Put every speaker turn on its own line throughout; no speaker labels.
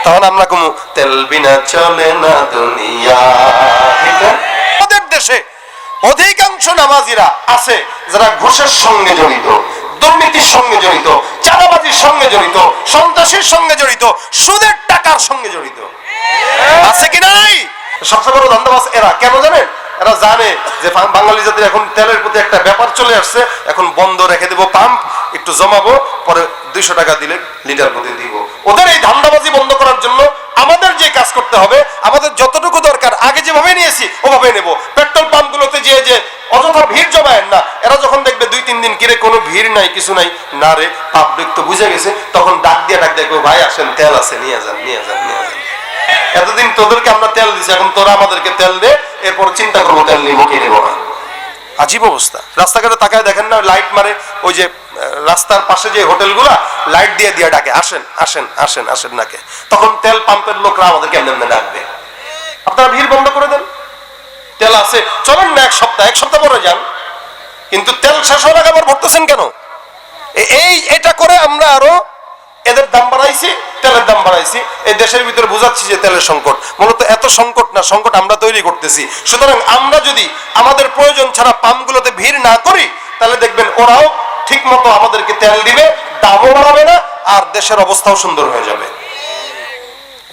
তখন আমরা কমু তেল বিনা চলে না দুনিয়া। ঠিক না? আমাদের দেশে অধিকাংশ নামাজিরা আছে যারা ঘুষের সঙ্গে জড়িত, দুর্নীতির সঙ্গে জড়িত, চাঁদাবাজির সঙ্গে জড়িত, সন্ত্রাসের সঙ্গে জড়িত, সুদের টাকার সঙ্গে জড়িত। আছে কিনা নাই? সবচেয়ে বড় ধান্দাবাজ এরা। কেন জানেন? এরা জানে যে বাঙালি জাতির এখন তেলের প্রতি একটা ব্যাপার চলে আসছে, এখন বন্ধ রেখে দেবো পাম্প, একটু জমাবো, পরে 200 টাকা দিলে লিটার প্রতি দিব। ওদের এই ধান্দাবাজি বন্ধ করার জন্য আমাদের যে কাজ করতে হবে, আমাদের যতটুকু দরকার আগে যেভাবে নিয়েছি ওভাবে নেব। পেট্রোল পাম্পগুলোতে যে অযথা ভিড় জমায়েন না। এরা যখন দেখবে 2-3 দিন কিরে কোনো ভিড় নাই, কিছু নাই, না রে পাবলিক তো বুঝে গেছে, তখন ডাক দিয়ে ভাই আসেন, তেল আছে, নিয়ে যান নিয়ে যান নিয়ে যান। এতদিন তোদেরকে আমরা তেল দিছি, এখন তোরা আমাদেরকে তেল দে, এরপর চিন্তা করবো তেল নিবো কি নেবো না। আজীব অবস্থা। রাস্তাঘাটে তাকায় দেখেন না, লাইট মারে, ওই যে রাস্তার পাশে যে হোটেলগুলা লাইট দিয়ে দিয়ে ডাকে, আসেন আসেন আসেন আসেন নাকে। তখন তেল পাম্পের লোকরা আমাদেরকে এমনি ডাকবে। আপনারা ভিড় বন্ধ করে দেন। তেল আছে, চলেন না এক সপ্তাহ পরে যান, কিন্তু তেল শেষ হওয়ার আগে আবার ভরতেছেন কেন? এটা করে আমরা আরো এদের দাম বাড়াইছি, তেলের দাম বাড়াইছি। এই দেশের ভিতরে বুঝাচ্ছি যে তেলের সংকট, মূলত এত সংকট না, সংকট আমরা তৈরি করতেছি। সুতরাং আমরা যদি আমাদের প্রয়োজন ছাড়া পাম্পগুলোতে ভিড় না করি, তাহলে দেখবেন ওরাও ঠিক মতো আমাদেরকে তেল দিবে, দামও বাড়াবে না, আর দেশের অবস্থাও সুন্দর হয়ে যাবে।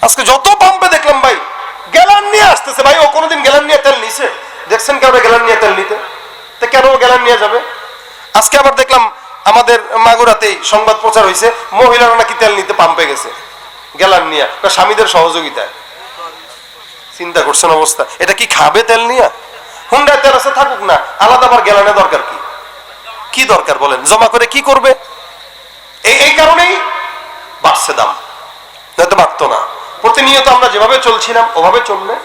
আজকে যত পাম্পে দেখলাম ভাই গ্যালান নিয়ে আসতেছে। ভাই ও কোনোদিন গ্যালান নিয়ে তেল নিছে? দেখছেন কেউ গ্যালান নিয়ে তেল নিতে? তো কেন গ্যালান নিয়ে যাবে? আজকে আবার দেখলাম আমাদের মাগুরাতেই সংবাদ প্রচার হয়েছে, মহিলারা নাকি তেল নিতে পাম্পে গেছে গ্যালান নিয়ে, স্বামীদের সহযোগিতায়। চিন্তা করছেন অবস্থা? এটা কি খাবে তেল নিয়ে? হুন্ডায় তেল আছে, থাকুক না, আলাদা আবার গ্যালানে দরকার কি? কি দরকার বলেন? জমা করে কি করবে? এই কারণেই বাড়ছে দাম, নয়তো বাড়তো না। প্রতিনিয়ত আমরা যেভাবে চলছিলাম ওভাবে চললে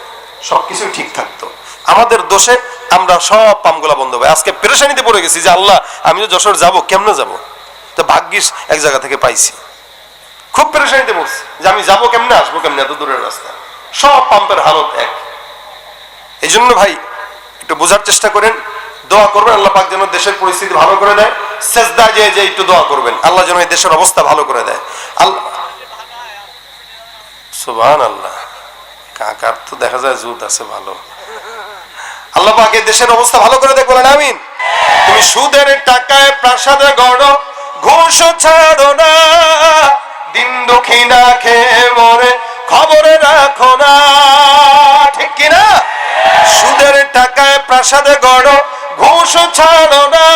সবকিছু ঠিক থাকতো। আমাদের দোষে আমরা সব পাম্পগুলা বন্ধ হবে। আজকে পেরেশানিতে পড়ে গেছি যে আল্লাহ, আমি তো যশোর যাবো, কেমনে যাব? তো ভাগ্যিস এক জায়গা থেকে পাইছি। খুব পেরেশানিতে পড়ছি যে আমি যাবো কেমনে, আসবো কেমনে, এত দূরের রাস্তা। সব পাম্পের হালত এক। এই জন্য ভাই একটু বোঝার চেষ্টা করেন, দোয়া করবেন আল্লাহ পাক যেন দেশের পরিস্থিতি ভালো করে দেয়। সেজদায় যে একটু দোয়া করবেন আল্লাহ যেন এই দেশের অবস্থা ভালো করে দেয়। আল্লাহ সুবহানাল্লাহ, কাকার তো দেখা যায় জুত আছে ভালো। আল্লাহ পাক এই দেশের অবস্থা ভালো করে দেয়, বলেন আমিন। তুমি সুদের টাকায় প্রাসাদ গড়ো, ঘুষ ছাড়ো না, দিন দুঃখী না খেয়ে মরে খবরে রাখো না। ঠিক কিনা? সুদের টাকায় প্রাসাদ গড়ো, ঘুষ ছাড়ো না,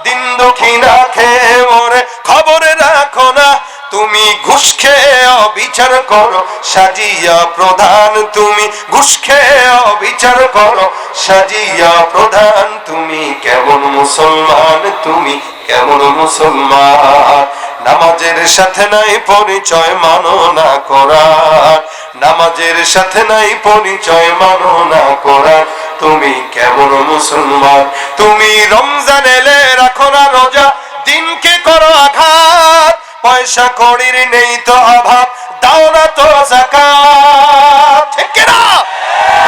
দিন দুঃখী না খেয়ে মরে খবরে রাখো না। তুমি ঘুষ খেয়ে অবিচার করো সাজিয়া প্রধান, তুমি ঘুষ খেয়ে অবিচার করো সাজিয়া প্রধান। তুমি কেমন মুসলমান, তুমি কেমন মুসলমান? নামাজের সাথে নাই পরিচয়, মানো না কোরআন। নামাজের সাথে নাই পরিচয়, মানো না কোরআন। তুমি কেমন মুসলমান? তুমি রমজান এলে রাখো না রোজা, দিনকে করো আঘাত। পয়সা কড়ির নেই তো অভাব, দাও না তো যাকাত। ঠিক না?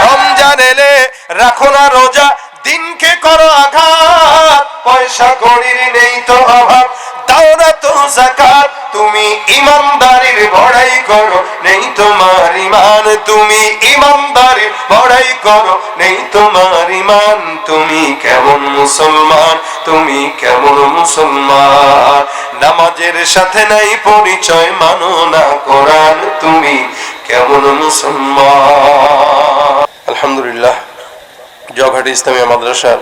রমজান এলে রাখো না রোজা, দিনকে করো আঘাত। পয়সা কড়ির নেই তো অভাব, দাও না তো যাকাত। তুমি ইমানদারির বড়াই করো, নেই তোমার ইমান। তুমি ইমানদারির বড়াই করো, নেই তোমার ইমান। তুমি কেমন মুসলমান, তুমি কেমন মুসলমান? নামাজের সাথে নাই পরিচয়, মানো না কোরআন। তুমি কেমন মুসলমান? আলহামদুলিল্লাহ, জগহাটি ইসলামিয়া মাদ্রাসার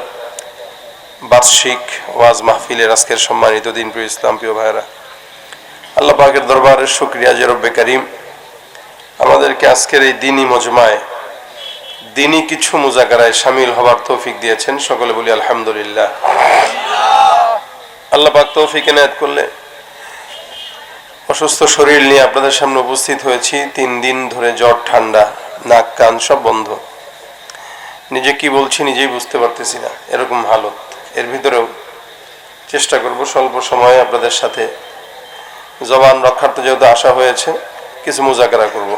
বার্ষিক ওয়াজ মাহফিলের আজকের সম্মানিত দিনপ্রিয় ইসলাম প্রিয় ভাইরা, আল্লাহ পাকের দরবারে শুকরিয়া যে রব্বে কারীম আমাদেরকে আজকের এই দিনী মজমায় দিনী কিছু মুজাকারায় শামিল হবার তৌফিক দিয়েছেন। সকলে বলি আলহামদুলিল্লাহ। আল্লাহ পাক তৌফিক এনায়েত করলে অসুস্থ শরীর নিয়ে আপনাদের সামনে উপস্থিত হয়েছি। 3 দিন ধরে জ্বর, ঠান্ডা, নাক কান সব বন্ধ। নিজে কি বলছি নিজেই বুঝতে পারতেছি না, এরকম হালত। এর ভিতরেও চেষ্টা করব স্বল্প সময়ে আপনাদের সাথে জবান রক্ষার্থে যেহেতু আসা হয়েছে কিছু মুজাকারা করব।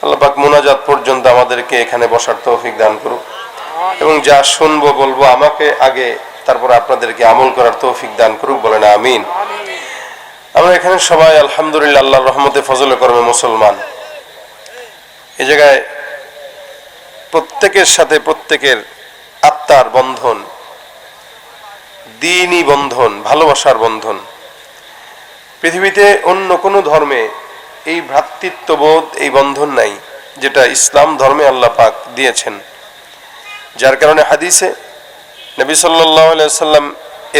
আল্লাহ পাক মুনাজাত পর্যন্ত আমাদেরকে এখানে বসার তৌফিক দান করুক এবং যা শুনবো বলবো আমাকে আগে, তারপর আপনাদেরকে আমল করার তৌফিক দান করুক, বলেন আমিন। আমরা এখানে সবাই আলহামদুলিল্লাহ আল্লাহর রহমতে ফজলে করমে মুসলমান। এই জায়গায় প্রত্যেকের সাথে প্রত্যেকের আত্মার বন্ধন, দ্বীনি বন্ধন, ভালোবাসার বন্ধন। পৃথিবীতে অন্য কোনো ধর্মে এই ভ্রাতৃত্ববোধ, এই বন্ধন নাই যেটা ইসলাম ধর্মে আল্লাহ পাক দিয়েছেন। যার কারণে হাদিসে নবী সাল্লাল্লাহু আলাইহি ওয়াসাল্লাম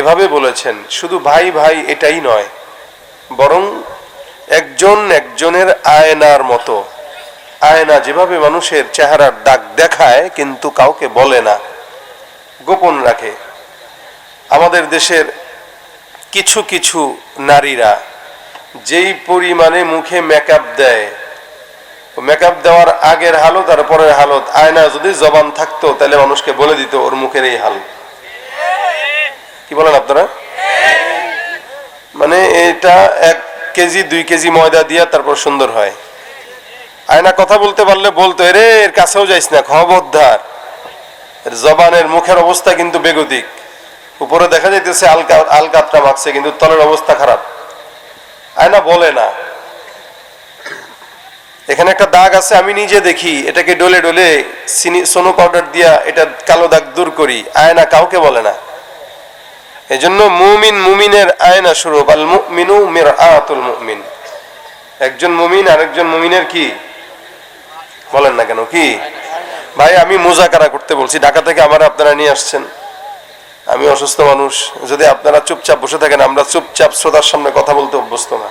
এভাবে বলেছেন, শুধু ভাই ভাই এটাই নয়, বরং একজন একজনের আয়নার মতো। আয়না যেভাবে মানুষের চেহারার দাগ দেখায় কিন্তু কাউকে বলে না, গোপন রাখে। আমাদের দেশের কিছু কিছু নারীরা যেই পরিমাণে মুখে মেকআপ দেয়, মেকআপ দেওয়ার আগের হালত আর পরের হালত, আয়না যদি জবান থাকতো তাহলে মানুষকে বলে দিত ওর মুখের এই হাল। কি বলেন আপনারা? মানে এটা 1 কেজি 2 কেজি ময়দা দিয়া তারপর সুন্দর হয়। আয়না কথা বলতে পারলে বলতো, এর কাছেও যাইস না, খবরদার। জবানের মুখের অবস্থা কিন্তু বেগতিক। উপরে দেখা যাইতেছে আলকাতরা মাখছে, কিন্তু তলের অবস্থা খারাপ। আয়না বলে না। এখানে একটা দাগ আছে, আমি নিজে দেখি, এটাকে ডলে ডলে সোনো পাউডার দিয়া এটা কালো দাগ দূর করি। আয়না কাউকে বলে না। এজন্য মুমিন মুমিনের আয়না স্বরূপ। আল মুমিনু মিরআতুল মুমিন। একজন মুমিন আরেকজন মুমিনের কি বলেন না কেন? কি ভাই, আমি মুজাকারা করতে বলছি। ঢাকা থেকে আমার আপনারা নিয়ে আসছেন, আমি অসুস্থ মানুষ। যদি আপনারা চুপচাপ বসে থাকেন, আমরা চুপচাপ শ্রোতার সামনে কথা বলতে অভ্যস্ত না।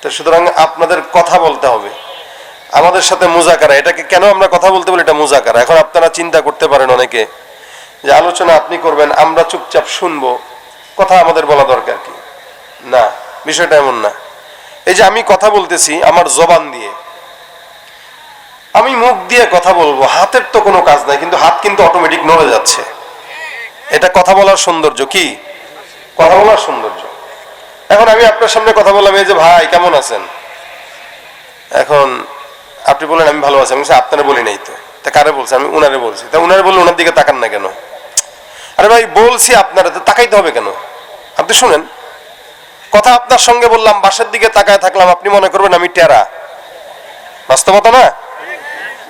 তো সুতরাং আপনাদের কথা বলতে হবে আমাদের সাথে মুজাকারা। এটাকে কেন আমরা কথা বলতে বলি? এটা মুজাকারা। এখন আপনারা চিন্তা করতে পারেন অনেকে যে আলোচনা আপনি করবেন, আমরা চুপচাপ শুনবো, কথা আমাদের বলা দরকার কি? না, বিষয়টা এমন না। এই যে আমি কথা বলতেছি আমার জবান দিয়ে, আমি মুখ দিয়ে কথা বলবো, হাতের তো কোনো কাজ নাই, কিন্তু হাত কিন্তু অটোমেটিক নড়ে যাচ্ছে। এটা কথা বলার সৌন্দর্য। কি কথা বলার সৌন্দর্য? এখন আমি আপনার সামনে কথা বললাম, এই যে ভাই কেমন আছেন, এখন আপনি বলেন আমি ভালো আছি। আমি আপনারা বলি নাই তো, তা কারে বলছি? আমি উনারে বলছি। তা উনারে বললে ওনার দিকে তাকান না কেন? আরে ভাই বলছি আপনারা, তো তাকাইতে হবে কেন? আপনি শুনেন, কথা আপনার সঙ্গে বললাম, বাসার দিকে তাকায় থাকলাম, আপনি মনে করবেন আমি টেরা। বাস্তবতা না?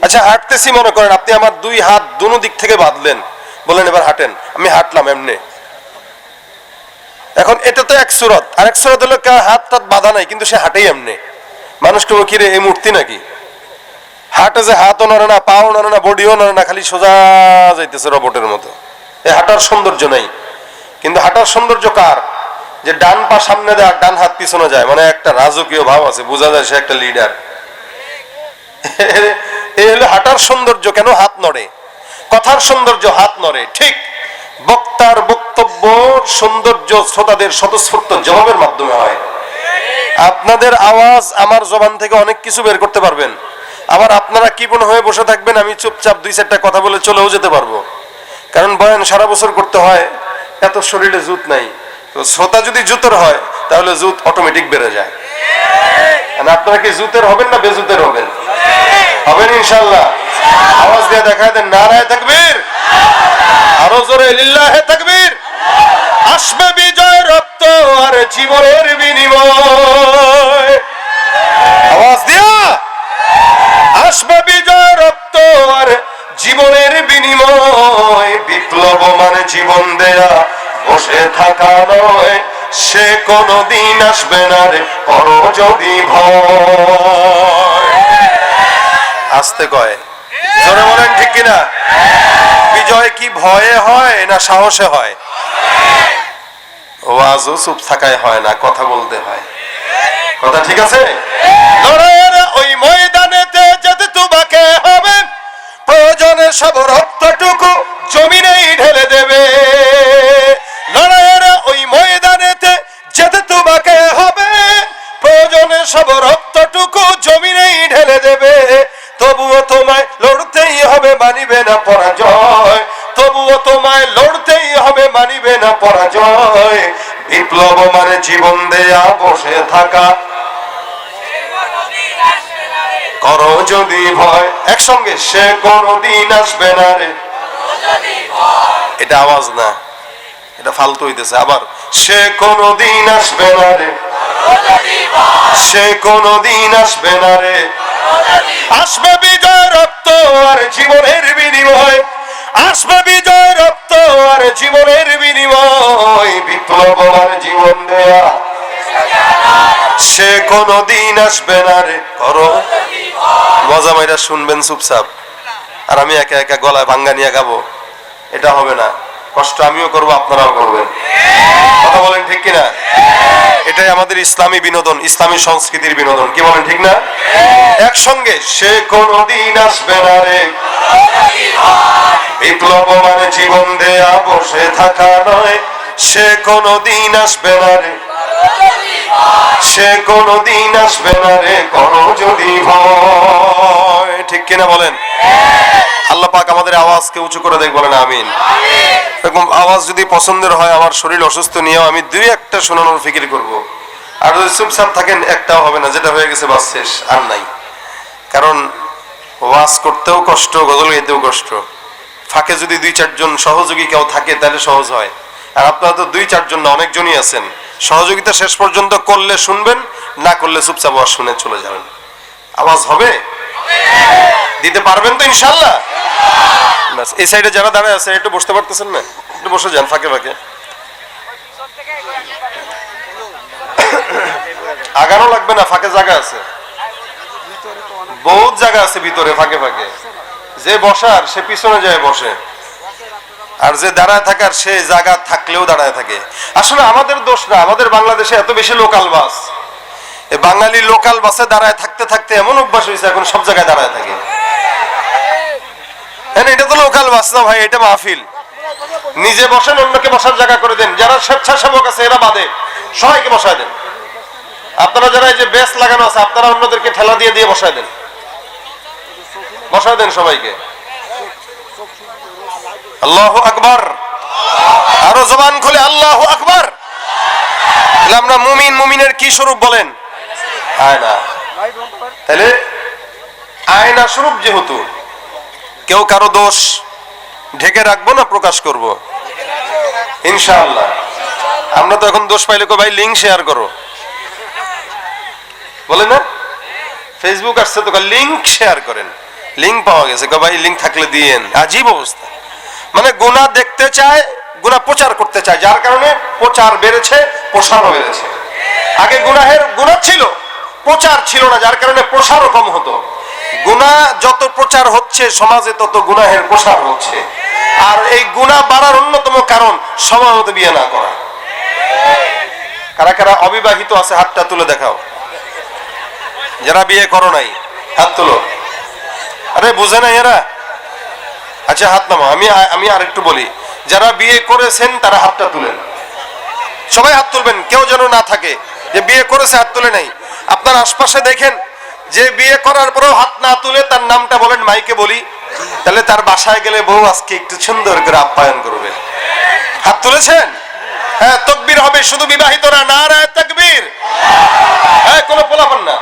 আচ্ছা হাঁটতেছি, মনে করেন আপনি আমার 2 হাত দুনো দিক থেকে বাঁধলেন, বললেন এবার হাঁটেন, আমি হাঁটলাম এমনি। এখন এটা তো এক সুরত, আরেক সুরত হলো হাত টাত বাঁধা নাই কিন্তু সে হাঁটেই এমনি। মানুষকে ও কিরে এই মূর্তি নাকি? হাঁটে যে হাতও নড়ে না, পাও নড়ে না, বডিও নড়ে না, খালি সোজা যাইতেছে রবটের মতো। এই হাঁটার সৌন্দর্য নাই। কিন্তু হাঁটার সৌন্দর্য কার? যে ডান পা সামনে দেয় আর ডান হাত পিছনে যায়, মানে একটা রাজকীয় ভাব আছে, বোঝা যায় সে একটা লিডার। এই হলো হাঁটার সৌন্দর্য। কেন হাত নড়ে? কথার সৌন্দর্য হাত নড়ে। ঠিক বক্তার বক্তব্য সৌন্দর্য শ্রোতাদের স্বতঃস্ফূর্ত জবাবের মাধ্যমে হয়। আপনাদের আওয়াজ আমার জবান থেকে অনেক কিছু বের করতে পারবেন, আবার আপনারা কৃপণ হয়ে বসে থাকবেন, আমি চুপচাপ 2-4টা কথা বলে চলেও যেতে পারবো। কারণ বয়ান সারা বছর করতে হয়, এত শরীরে জুত নাই। তো শ্রোতা যদি জুতের হয় তাহলে জুত অটোমেটিক বেড়ে যায়। আপনারা কি জুতের হবেন না বেজুতের হবেন? হবেন ইনশাআল্লাহ। আওয়াজ দিয়ে দেখায় দেন নারায়ে তাকবীর, আরো জোরে লিল্লাহে তাকবীর। আসবে বিজয় রক্ত আর জীবনের বিনিময়। আওয়াজ দিয়া আসবে বিজয় রক্ত আর জীবনের বিনিময়। বিপ্লব মানে জীবন দেয়া, বসে থাকা নয়। সে কোনদিন আসবে না রে, করো যদি ভয়। আসতে কয়, জোরে বলেন ঠিক কিনা? বিজয় কি ভয়ে হয় না সাহসে হয়? ওয়াজও চুপ থাকায় হয় না, কথা বলতে হয়। কথা ঠিক আছে? লড়াইয়ের ওই ময়দানেতে যেতে তোমাকে হবে, প্রয়োজনে সব রক্তটুকু জমিনেই ঢেলে দেবে। লড়াইয়ের ওই ময়দানেতে যেতে তোমাকে হবে, প্রয়োজনে সব রক্তটুকু জমিনেই ঢেলে দেবে। তবুও তোমায় লড়তেই হবে, মানিবে না পরাজয়। তবুও তোমায় লড়তেই হবে, মানিবে না পরাজয়। বিপ্লব মানে জীবন দেয়া, বসে থাকা করো যদি ভয়। একসঙ্গে, সে কোনদিন আসবে না রে। এটা আওয়াজ না, এটা ফালতু হইতেছে। আবার, সে কোনদিন আসবে না রে, সে কোনদিন আসবে না রে। আসবে বিজয় আর জীবনের বিনিময়, আসবে বিজয় রক্ত আর জীবনের বিনিময়, বিপ্লব আর জীবন দেয়া সে কোনদিন আসবে না রে করো। মজা মাইরা শুনবেন চুপচাপ, আর আমি একা একা গলায় ভাঙ্গা নিয়ে গাবো, এটা হবে না। কষ্ট আমিও করবো, আপনারাও করবেন। কথা বলেন ঠিক কিনা? এটাই আমাদের ইসলামী বিনোদন, ইসলামী সংস্কৃতির বিনোদন। কি বলেন ঠিক না? একসঙ্গে সে কোনদিন আসবে না রে, বিপ্লব মানে জীবন দেয়া বসে থাকা নয়, সে কোনদিন আসবে না রে, সে কোনদিন আসবে না রে করো যদি ভয়। ঠিক কিনা বলেন? আল্লাহ পাক আমাদের আওয়াজকে উঁচু করে দেখ, বলেন আমিন। এরকম আওয়াজ যদি পছন্দের হয়, আমার শরীর অসুস্থ নিয়েও আমি দুই একটা শোনানোর ফিকির করব। আর যদি চুপচাপ থাকেন একটাও হবে না, যেটা হয়ে গেছে বাস শেষ, আর নাই। কারণ ওয়াজ করতেও কষ্ট, গজল গাইতেও কষ্ট। ফাঁকে যদি দুই চারজন সহযোগী কেউ থাকে তাহলে সহজ হয়। আর আপনারা তো দুই চারজন না, অনেকজনই আছেন। সহযোগিতা শেষ পর্যন্ত করলে শুনবেন, না করলে চুপচাপ আওয়াজ শুনে চলে যাবেন। আওয়াজ হবে, দিতে পারবেন তো ইনশাল্লাহ? এই সাইডে যারা দাঁড়ায় আছে একটু বসতে পারতেছেন না? একটু বসে যান ফাঁকে ফাঁকে। আগানো লাগবে না, ফাঁকে জায়গা আছে, বহুত জায়গা আছে ভিতরে ফাঁকে ফাঁকে। যে বসার সে পিছনে যায় বসে, আর যে দাঁড়ায় থাকার সে জায়গা থাকলেও দাঁড়ায় থাকে। আসলে আমাদের দোষ না, আমাদের বাংলাদেশে এত বেশি লোকাল বাস, এই বাঙালি লোকাল বাসে দাঁড়ায় থাকতে থাকতে এমন অভ্যাস হয়েছে এখন সব জায়গায় দাঁড়ায় থাকে। এটা তো লোকাল বাস না ভাই, এটা মাহফিল। নিজে বসেন, অন্যকে বসার জায়গা করে দেন। যারা স্বেচ্ছাসেবক আছে এরা বাদে সবাইকে বসায় দেন। আপনারা যারা এই যে বেস লাগানো আছে, আপনারা অন্যদেরকে ঠেলা দিয়ে দিয়ে বসায় দেন, বসায় দেন সবাইকে। আল্লাহু আকবার, আরো জবান খুলে আল্লাহু আকবার। আমরা মুমিন, মুমিনের কি স্বরূপ বলেন? আয়না। তাহলে আয়না স্বরূপ যেহেতু, কেউ কারো দোষ ঢেকে রাখবো না, প্রকাশ করব ইনশাআল্লাহ। আমরা তো এখন দোষ পাইলে ভাই লিঙ্ক শেয়ার করো বলে না, ফেসবুক আসছে তো লিঙ্ক শেয়ার করেন, লিঙ্ক পাওয়া গেছে ভাই, লিঙ্ক থাকলে দিয়েন। আজীব অবস্থা, মানে গুনাহ দেখতে চায়, গুনাহ প্রচার করতে চায়, যার কারণে প্রচার বেড়েছে, প্রসারও বেড়েছে। আগে গুনাহ ছিল, প্রচার ছিল না, যার কারণে প্রসারও কম হতো। গুনাহ যত প্রচার হচ্ছে সমাজে, তত গুনাহের প্রসার হচ্ছে। আর এই গুনাহ বাড়ার অন্যতম কারণ সময় মতো বিয়ে না করা। কারা কারা অবিবাহিত আছে হাতটা তুলে দেখাও। যারা বিয়ে করো নাই হাত তুলো। আরে বুঝে নাই এরা? আচ্ছা হাত নামো। আমি আর একটু বলি, যারা বিয়ে করেছেন তারা হাতটা তুলেন, সবাই হাত তুলবেন, কেউ যেন না থাকে যে বিয়ে করেছে হাত তুলে নাই। আপনার আশপাশে দেখেন যে বিয়ে করার পরেও হাত না তুলে, তার নামটা বলেন, মাইকে বলি, তাহলে তার বাসায় গেলে বউ আজকে একটু সুন্দর করে আপ্যায়ন করবে। হাত তুলেছেন? হ্যাঁ, তাকবীর হবে। শুধু বিবাহিতরা, নারায়ে তাকবীর। হ্যাঁ, কোনো পোলাপান না,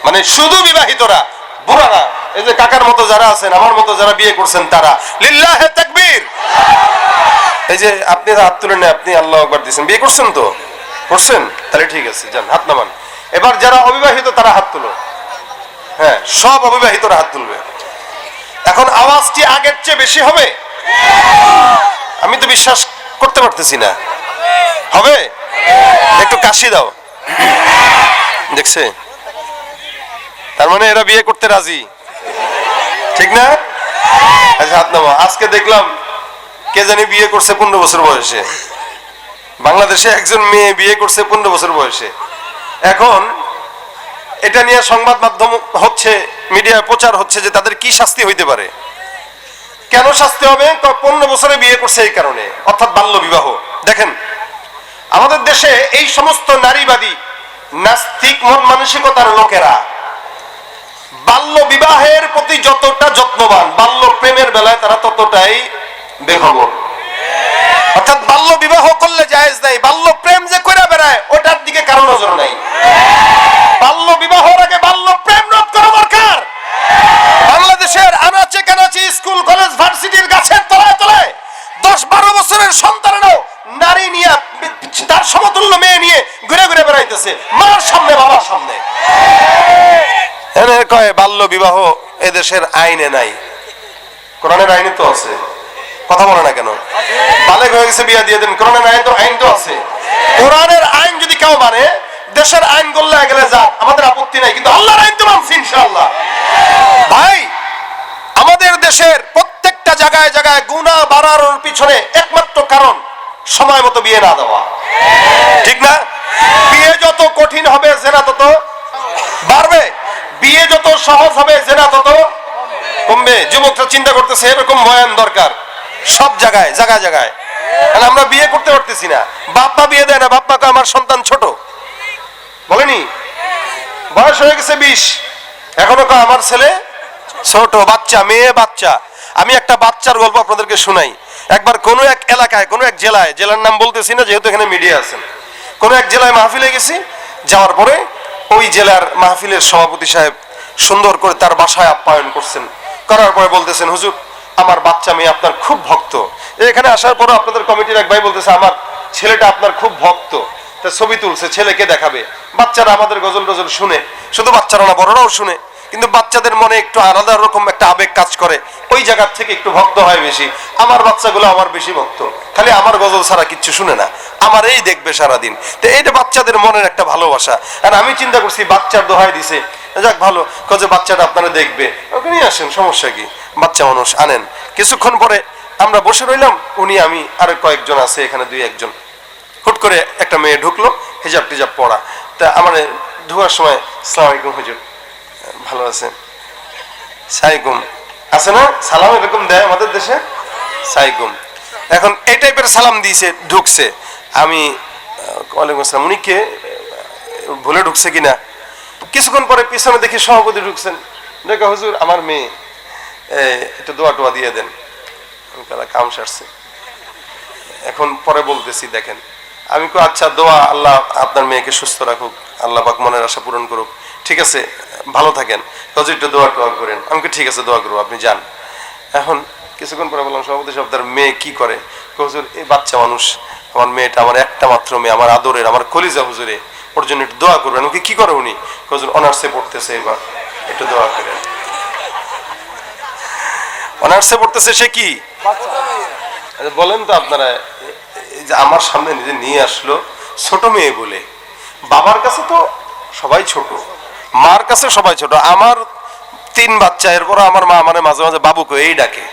মানে শুধু বিবাহিতরা, বুড়ারা, এই যে কাকার মতো যারা আছেন, আমার মতো যারা বিয়ে করছেন তারা, লিল্লাহে তাকবীর। এই যে আপনি হাত তুলেন না, আপনি আল্লাহু আকবার দিয়েছেন, বিয়ে করছেন তো? করছেন? তাহলে ঠিক আছে, যান হাত নামান। এবার যারা অবিবাহিত তারা হাত তুলো। হ্যাঁ, সব অবিবাহিতরা হাত তুলবে। এখন আওয়াজটি আগের চেয়ে বেশি হবে? আমি তো বিশ্বাস করতে পারতেছি না। হবে? একটু কাশি দাও। দেখছে? তার মানে এরা বিয়ে করতে রাজি, ঠিক না? আচ্ছা হাত নামা। আজকে দেখলাম কে জানি বিয়ে করছে 15 বছর বয়সে। বাংলাদেশে একজন মেয়ে বিয়ে করছে 15 বছর বয়সে। এখন এটা নিয়ে সংবাদ মাধ্যম হচ্ছে, মিডিয়ায় প্রচার হচ্ছে যে তাদের কি শাস্তি হইতে পারে। কেন শাস্তি হবে? 15 বছরে বিয়ে করছে এই কারণে, অর্থাৎ বাল্য বিবাহ। দেখেন আমাদের দেশে এই সমস্ত নারীবাদী নাস্তিক মন মানসিকতার লোকেরা বাল্য বিবাহের প্রতি যতটা যত্নবান, বাল্য প্রেমের বেলায় তারা ততটাই বেখবর। অর্থাৎ বাল্য বিবাহ করলে জায়েজ নাই, বাল্য প্রেম যে করে বেড়ায় ওটার দিকে কারো নজর নাই। বাল্য বিবাহের আগে বাল্য প্রেম রোধ করা দরকার। বাংলাদেশের আনাচে কানাচে, স্কুল কলেজ ভার্সিটির গাছের তলায় তলায় 10-12 বছরের সন্তানরাও নারী নিয়ে, তার সমতুল্য মেয়ে নিয়ে ঘুরে ঘুরে বেড়াইতেছে, মার সামনে, বাবার সামনে। কয় বাল্য বিবাহ এদেশের আইনে নাই। কোরআনের আইনে তো আছে, কথা বলে না কেন? বালেগ হয়ে গেছে বিয়া দিয়ে দেন, কোরআনের আইন তো আছে। কোরআনের আইন যদি কেউ মানে, দেশের আইন করলে গেলে যা, আমাদের আপত্তি নাই, কিন্তু আল্লাহর আইন তো মানছি ইনশাআল্লাহ। ভাই, আমাদের দেশের প্রত্যেকটা জায়গায় জায়গায় গুনাহ বাড়ার পিছনে একমাত্র কারণ সময় মতো বিয়ে না দেওয়া, ঠিক না? বিয়ে যত কঠিন হবে জেনা তত বাড়বে, বিয়ে যত সহজ হবে জেনা তত কমবে। যুবকরা চিন্তা করতেছে এরকম বয়ান দরকার সব জায়গায় জায়গায় জায়গায়। আমরা বিয়ে করতে পারতেছি না, বাপ মা বিয়ে দেয় না, বাপ মাকে আমার সন্তান ছোট বলেনি, বয়স হয়ে গেছে 20, এখনো আমার ছেলে ছোট বাচ্চা, মেয়ে বাচ্চা। আমি একটা বাচ্চার গল্প আপনাদেরকে শোনাই। একবার কোনো এক এলাকায়, কোনো এক জেলায়, জেলার নাম বলতেছি না যেহেতু এখানে মিডিয়া আছেন, কোনো এক জেলায় মাহফিলে গেছি। যাওয়ার পরে ওই জেলার মাহফিলের সভাপতি সাহেব সুন্দর করে তার বাসায় আপ্যায়ন করছেন। করার পরে বলতেছেন, হুজুর আমার বাচ্চা মেয়ে আপনার খুব ভক্ত। এখানে আসার পরে আপনাদের কমিটির এক ভাই বলতেছে, আমার ছেলেটা আপনার খুব ভক্ত, তা ছবি তুলছে, ছেলেকে দেখাবে। বাচ্চারা আমাদের গজল টজল শুনে, শুধু বাচ্চারা না বড়রাও শুনে, কিন্তু বাচ্চাদের মনে একটু আলাদা রকম একটা আবেগ কাজ করে, ওই জায়গার থেকে একটু ভক্ত হয় বেশি। আমার বাচ্চাগুলো আমার বেশি ভক্ত, খালি আমার গজল ছাড়া কিচ্ছু শুনে না, আমার এই দেখবে সারাদিন। তো এইটা বাচ্চাদের মনের একটা ভালোবাসা। আর আমি চিন্তা করছি বাচ্চার দোহাই দিছে, যাক ভালো কাজে বাচ্চাটা আপনারা দেখবে, ওকে নিয়ে আসেন, সমস্যা কি, বাচ্চা মানুষ আনেন। কিছুক্ষণ পরে আমরা বসে রইলাম, উনি আমি আর কয়েকজন আছে এখানে, 2-1 জন। হুট করে একটা মেয়ে ঢুকলো, হিজাব টিজাব পড়া। তা আমার ঢোকার সময়, আসসালামু আলাইকুম হুজুর, ভালো আছেন? সাইকুম আছে না, সালাম এরকম দেয় আমাদের দেশে, সাইকুম। এখন এই টাইপের সালাম দিয়েছে, ঢুকছে। আমি ওয়ালাইকুম আসসালাম, উনি কে, ভুলে ঢুকছে কিনা। কিছুক্ষণ পরে পিছনে দেখি সভাপতি ঢুকছেন, দেখো হুজুর আমার মেয়ে, একটু দোয়া টোয়া দিয়ে দেন, কাম সারছে। এখন পরে বলতেছি, দেখেন আমি কো আচ্ছা দোয়া, আল্লাহ আপনার মেয়েকে সুস্থ রাখুক, আল্লাহ পাক মনের আশা পূরণ করুক, ঠিক আছে ভালো থাকেন, হুজুর একটু দোয়া টোয়া করেন। আমি ঠিক আছে দোয়া করবো, আপনি যান। এখন কিছুক্ষণ পরে বললাম, সভাপতি সাহেব আপনার মেয়ে কি করে? হুজুর এই বাচ্চা মানুষ, আমার মেয়েটা আমার একটা মাত্র মেয়ে, আমার আদরের, আমার কলিজা, হুজুরে ওর জন্য একটু দোয়া করবেন। ওকে কি করে উনি? হুজুর অনার্সে পড়তেছে, এবার একটু দোয়া করেন। অনার্সে পড়তেছে, সে কি বলেন তো আপনারা? এই যে আমার সামনে নিজে নিয়ে আসলো ছোট মেয়ে বলে, বাবার কাছে তো সবাই ছোট, মার কাছে সবাই ছোট। আমার 3 বাচ্চা, এরপর আমার মা মানে মাঝে মাঝে বাবুকে এই ডাকে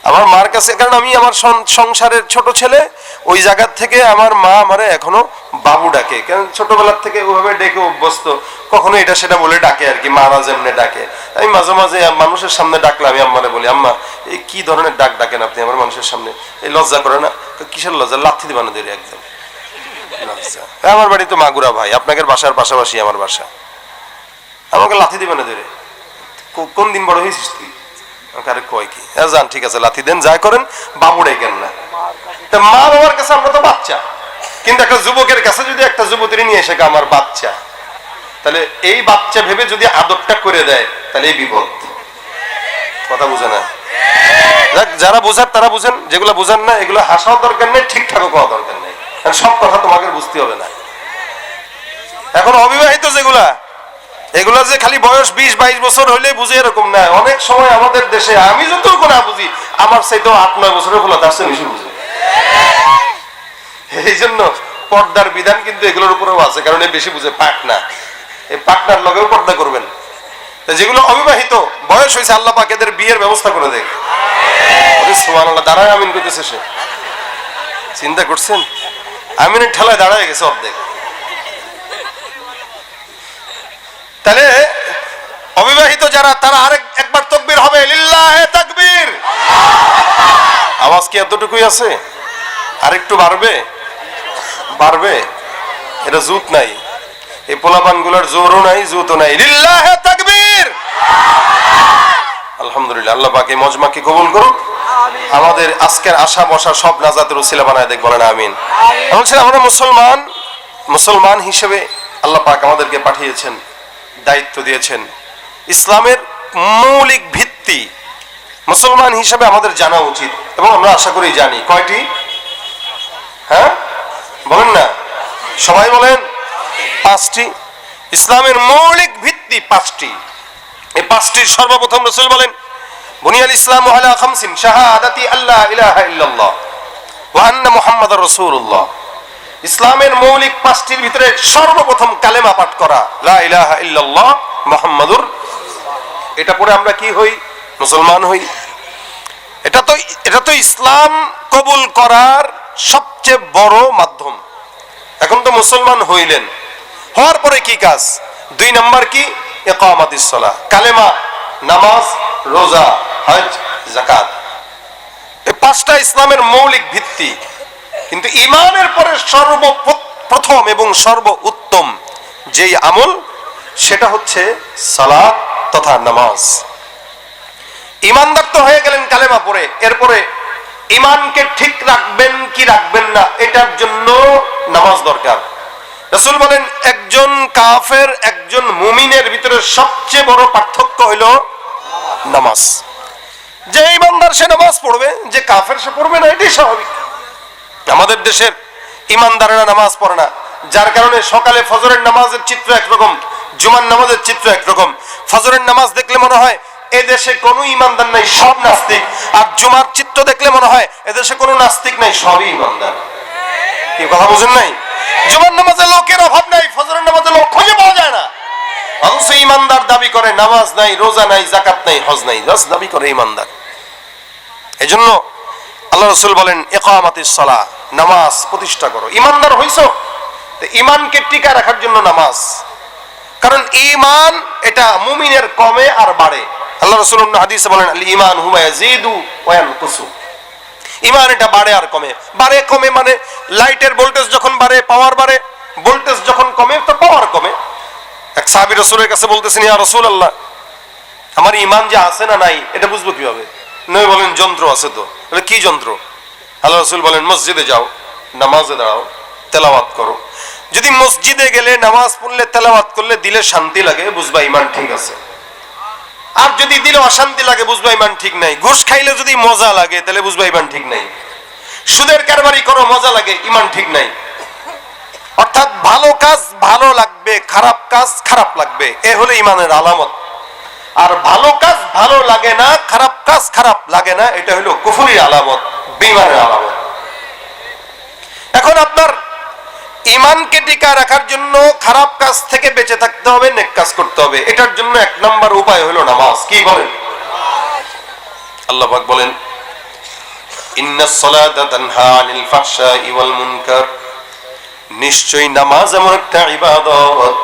আমার মার কাছে, কারণ আমি আমার সংসারের ছোট ছেলে। ওই জায়গা থেকে আমার মা আমারে এখনো বাবু ডাকে, কারণ ছোটবেলার থেকে ওইভাবে ডেকে অভ্যস্ত, কখনো এটা সেটা বলে ডাকে আর কি, মারা যেমনে ডাকে। আমি মাঝে মাঝে মানুষের সামনে ডাকলে আমি আম্মারে বলি, আম্মা এই কি ধরনের ডাক ডাকেন আপনি আমার মানুষের সামনে, এই লজ্জা করে না? কিসের লজ্জা? লাথি দিবানো দেরি একদম লজ্জা। আমার বাড়ি তো মাগুরা ভাই, আপনাদের বাসার পাশাপাশি আমার বাসা, আমাকে লাথি দিবানো দেরি। কোন দিন বড় হয়েছিস তুই? আরে কয় কি, যান ঠিক আছে লাথি দেন, যা করেন, বাবু ডেকেন না। মা বাবার কাছে আমরা তো বাচ্চা, কিন্তু একটা যুবকের কাছে যদি একটা যুবতী নিয়ে এসে আমার বাচ্চা, তাহলে এই বাচ্চা ভেবে যদি আদরটা করে দেয়, তাহলে এই বিপদ। কথা বুঝে না? যারা বোঝার তারা বুঝেন, যেগুলো বুঝেন না এগুলো হাসাও দরকার নেই, ঠিকঠাকও করা দরকার নেই, কারণ সব কথা তোমাকে বুঝতে হবে না। এখন অবিবাহিত যেগুলা, এগুলা যে খালি বয়স 20-22 বছর হইলে বুঝে এরকম না। অনেক সময় আমাদের দেশে আমি যতটুকু না বুঝি, আমার চাইতেও 8-9 বছরের ফলে তার চেয়ে বেশি বুঝে। এই জন্য পর্দার বিধান কিন্তু এগুলোর উপরেও আছে, কারণ এই বেশি বুঝে পাটনা, এই পাটনার লগেও পর্দা করবেন। যেগুলো অবিবাহিত, বয়স হয়েছে, আল্লাহ পাক এদের বিয়ের ব্যবস্থা করে দেয়। সুবহানাল্লাহ, দাঁড়ায় আমিন করতেছে সে, চিন্তা করছেন? আমিনের ঠেলায় দাঁড়ায় গেছে অর্ধেক। তাহলে অবিবাহিত যারা, তারা একবার তাকবীর হবে, লিল্লাহে তাকবীর। আওয়াজ কি এতটুকুই আছে? আরেকটু বাড়বে, বাড়বে। এটা জুত নাই, এই পোলাপান গুলার জোরও নাই, জুতও নাই। লিল্লাহে তাকবীর। আলহামদুলিল্লাহ, আল্লাহ পাক এই মজমাকে কবুল করুক, আমাদের আজকের আশা বসা সব নাজাতের উসিলা বানায় দেখ, বলেন আমিন। আমরা মুসলমান হিসেবে আল্লাহ পাক আমাদেরকে পাঠিয়েছেন, দায়িত্ব দিয়েছেন। ইসলামের মৌলিক ভিত্তি মুসলমান হিসেবে আমাদের জানা উচিত, এবং আমরা আশা করি জানি। কয়টি? হ্যাঁ বলেন না, সবাই বলেন। 5টি। ইসলামের মৌলিক ভিত্তি 5টি। এই 5টির সর্বপ্রথম রাসূল বলেন, বুনিয়াল ইসলামু আলা খামসিন শাহাদাতি আল্লা ইলাহা ইল্লাল্লাহ ওয়া আন্না মুহাম্মাদুর রাসূলুল্লাহ। ইসলামের মৌলিক পাঁচটির ভিতরে সর্বপ্রথম কালেমা পাঠ করা, লা ইলাহা ইল্লাল্লাহ মুহাম্মাদুর। এটা পরে আমরা কি হই? মুসলমান হই। এটা তো ইসলাম কবুল করার সবচেয়ে বড় মাধ্যম। এখন তো মুসলমান হইলেন, হওয়ার পরে কি কাজ? 2 নাম্বার কি? ইকামাতিস সালাহ, কালেমা, নামাজ, রোজা, হজ, যাকাত। এই 5টা ইসলামের মৌলিক ভিত্তি। কিন্তু ঈমানের পরে সর্বপ্রথম এবং সর্বোত্তম যেই আমল, সেটা হচ্ছে সালাত তথা নামাজ। ঈমানদার তো হয়ে গেলেন কালেমা পড়ে, এরপরে ঈমানকে ঠিক রাখবেন কি রাখবেন না, এটার জন্য নামাজ দরকার। রাসূল বলেন, একজন কাফের একজন মুমিনের ভিতরে সবচেয়ে বড় পার্থক্য হইল নামাজ। যে ঈমানদার সে নামাজ পড়বে, যে কাফের সে পড়বে না, এটাই স্বাভাবিক। আমাদের দেশের ঈমানদারেরা নামাজ পড়ে না, যার কারণে সকালে ফজরের নামাজের চিত্র একরকম, জুমার নামাজের চিত্র একরকম। ফজরের নামাজ দেখলে মনে হয় এদেশে কোনো ঈমানদার নাই, সব নাস্তিক। আর জুমার চিত্র দেখলে মনে হয় এদেশে কোনো নাস্তিক নাই, সবই ঈমানদার। কি কথা বুঝেন নাই? জুমার নামাজে লোকের অভাব নাই, ফজরের নামাজে লোক খুঁজে পাওয়া যায় না। অথচ ঈমানদার দাবি করে নামাজ নাই, রোজা নাই, যাকাত নাই, হজ নাই, জাস্ট দাবি করে ঈমানদার। এজন্য আল্লাহ রাসূল বলেন, ইকামাতিস সালাহ, নামাজ প্রতিষ্ঠা করো। ঈমানদার হইছো, ঈমানকে টিকা রাখার জন্য নামাজ। কারণ ঈমান এটা মুমিনের কমে আর বাড়ে। আল্লাহ রাসূল হাদিসে বলেন, আল ঈমান হুয়া ইয়াজিদু ওয়া ইয়ানকুসু। ঈমান এটা বাড়ে আর কমে। বাড়ে কমে মানে লাইটের ভোল্টেজ যখন বাড়ে পাওয়ার বাড়ে, ভোল্টেজ যখন কমে তো পাওয়ার কমে। এক সাহাবী রাসূলের কাছে বলতেছেন, ইয়া রাসূলুল্লাহ, আমার ঈমান যে আছে না নাই এটা বুঝবো কিভাবে? নবী বলেন, যন্ত্র আছে তো। বলে, কি যন্ত্র? আল্লাহ রাসূল বলেন, মসজিদে যাও, নামাজে দাঁড়াও, তেলাওয়াত করো। যদি মসজিদে গেলে নামাজ পড়লে তেলাওয়াত করলে দিলে শান্তি লাগে, বুঝবা ঈমান ঠিক আছে। আর যদি দিলে অশান্তি লাগে, বুঝবা ঈমান ঠিক নাই। ঘুষ খাইলে যদি মজা লাগে, তাহলে বুঝবা ঈমান ঠিক নাই। সুদের কারবারি করো, মজা লাগে, ঈমান ঠিক নাই। অর্থাৎ ভালো কাজ ভালো লাগবে, খারাপ কাজ খারাপ লাগবে, এ হলো ঈমানের আলামত। আর ভালো কাজ ভালো লাগে না, খারাপ কাজ খারাপ লাগে না, এটা হলো কুফরির আলামত, বেঈমানের আলামত। এখন আপনার ঈমানকে টিকা রাখার জন্য খারাপ কাজ থেকে বেঁচে থাকতে হবে, নেক কাজ করতে হবে। এটার জন্য 1 নম্বর উপায় হলো নামাজ। কি বলেন? আল্লাহ পাক বলেন, ইন্নাস সালাতা তানহা আনিল ফাহশাই ওয়াল মুনকার। নিশ্চয়ই নামাজ এমন একটা ইবাদত,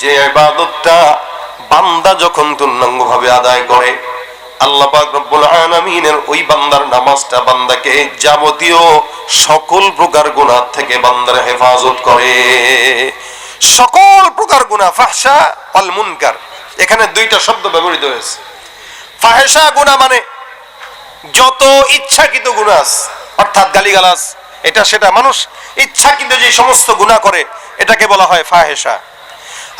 যে ইবাদতটা বান্দা যখন পূর্ণাঙ্গভাবে আদায় করে, আল্লাহ পাক রব্বুল আলামিনের ওই বান্দার নামাজটা বান্দাকে যাবতীয় সকল প্রকার গুনাহ থেকে বান্দার হেফাজত করে। সকল প্রকার গুনাহ, ফাহশা ওয়াল মুনকার, এখানে 2টা শব্দ ব্যবহৃত হয়েছে। ফাহশা গুনাহ মানে যত ইচ্ছাকৃত গুনাহ, অর্থাৎ গালিগালাজ, এটা সেটা মানুষ ইচ্ছাকৃত যে সমস্ত গুনাহ করে, এটাকে বলা হয় ফাহশা।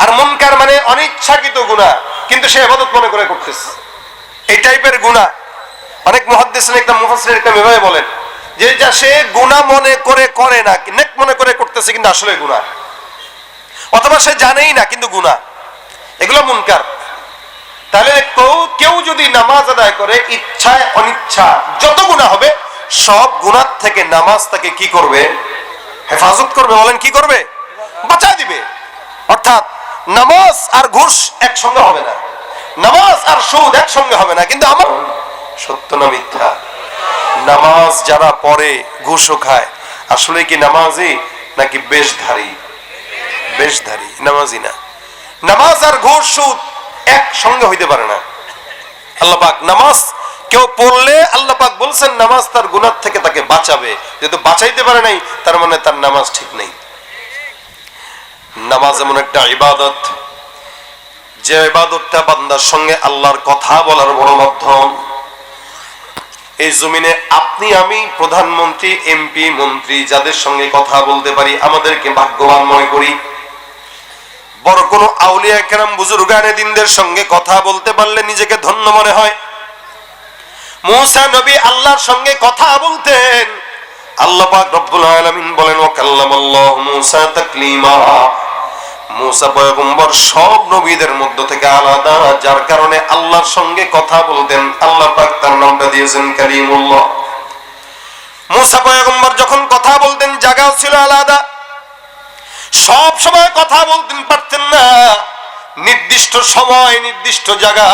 আর মুনকার মানে অনিচ্ছাকৃত গুনাহ, কিন্তু সে ইবাদত মনে করে করতেছে, এই টাইপের গুনাহ। অনেক মুহাদ্দিসিন একটা মুফাসসির একটা এভাবে বলেন যে যা সে গুনাহ মনে করে করে না, নেক মনে করে করতেছে, কিন্তু আসলে গুনাহ, অথবা সে জানেই না কিন্তু গুনাহ, এগুলো মুনকার। তাহলে কেউ যদি নামাজ আদায় করে ইচ্ছায় অনিচ্ছা যত গুনাহ হবে, সব গুনাহ থেকে নামাজ তাকে কি করবে? হেফাজত করবে। বলেন কি করবে? বাঁচায় দিবে। অর্থাৎ নামাজ আর ঘুষ একসঙ্গে হবে না, নামাজ আর সুদ একসঙ্গে হবে না। কিন্তু আমার সত্য না মিথ্যা? নামাজ যারা পড়ে ঘুষও খায়, আসলে কি নামাজি নাকি বেশধারী? বেশধারী, নামাজি না। নামাজ আর ঘুষ সুদ একসঙ্গে হইতে পারে না। আল্লাহ পাক নামাজ কেউ পড়লে আল্লাহ পাক বলছেন নামাজ তার গুনাহ থেকে তাকে বাঁচাবে। যেহেতু বাঁচাইতে পারে নাই, তার মানে তার নামাজ ঠিক নেই। নামাজ এমন একটা ইবাদত, যে ইবাদতটা বান্দার সঙ্গে আল্লাহর কথা বলার বড় মাধ্যম। এই জমিনে আপনি আমি, প্রধানমন্ত্রী, এমপি, মন্ত্রী, যাদের সঙ্গে কথা বলতে পারি, আমাদেরকে ভাগ্যবান মনে করি। বড় কোনো আউলিয়া কেরাম বুজুর্গানে দিনদের সঙ্গে কথা বলতে পারলে নিজেকে ধন্য মনে হয়। মুসা নবী আল্লাহর সঙ্গে কথা বলতেন। আল্লাহ পাক রব্বুল আলামিন বলেন, ওয়া কাল্লামাল্লাহু মুসা তাকলিমা। মুসা পয়গম্বর সব নবীদের মধ্য থেকে আলাদা, যার কারণে আল্লাহর সঙ্গে কথা বলতেন। আল্লাহ পাক তার নামটা দিয়েছেন কালিমুল্লাহ। মুসা পয়গম্বর যখন কথা বলতেন জায়গাও ছিল আলাদা, সব সময় কথা বলতেন পারতেন না, নির্দিষ্ট সময় নির্দিষ্ট জায়গা।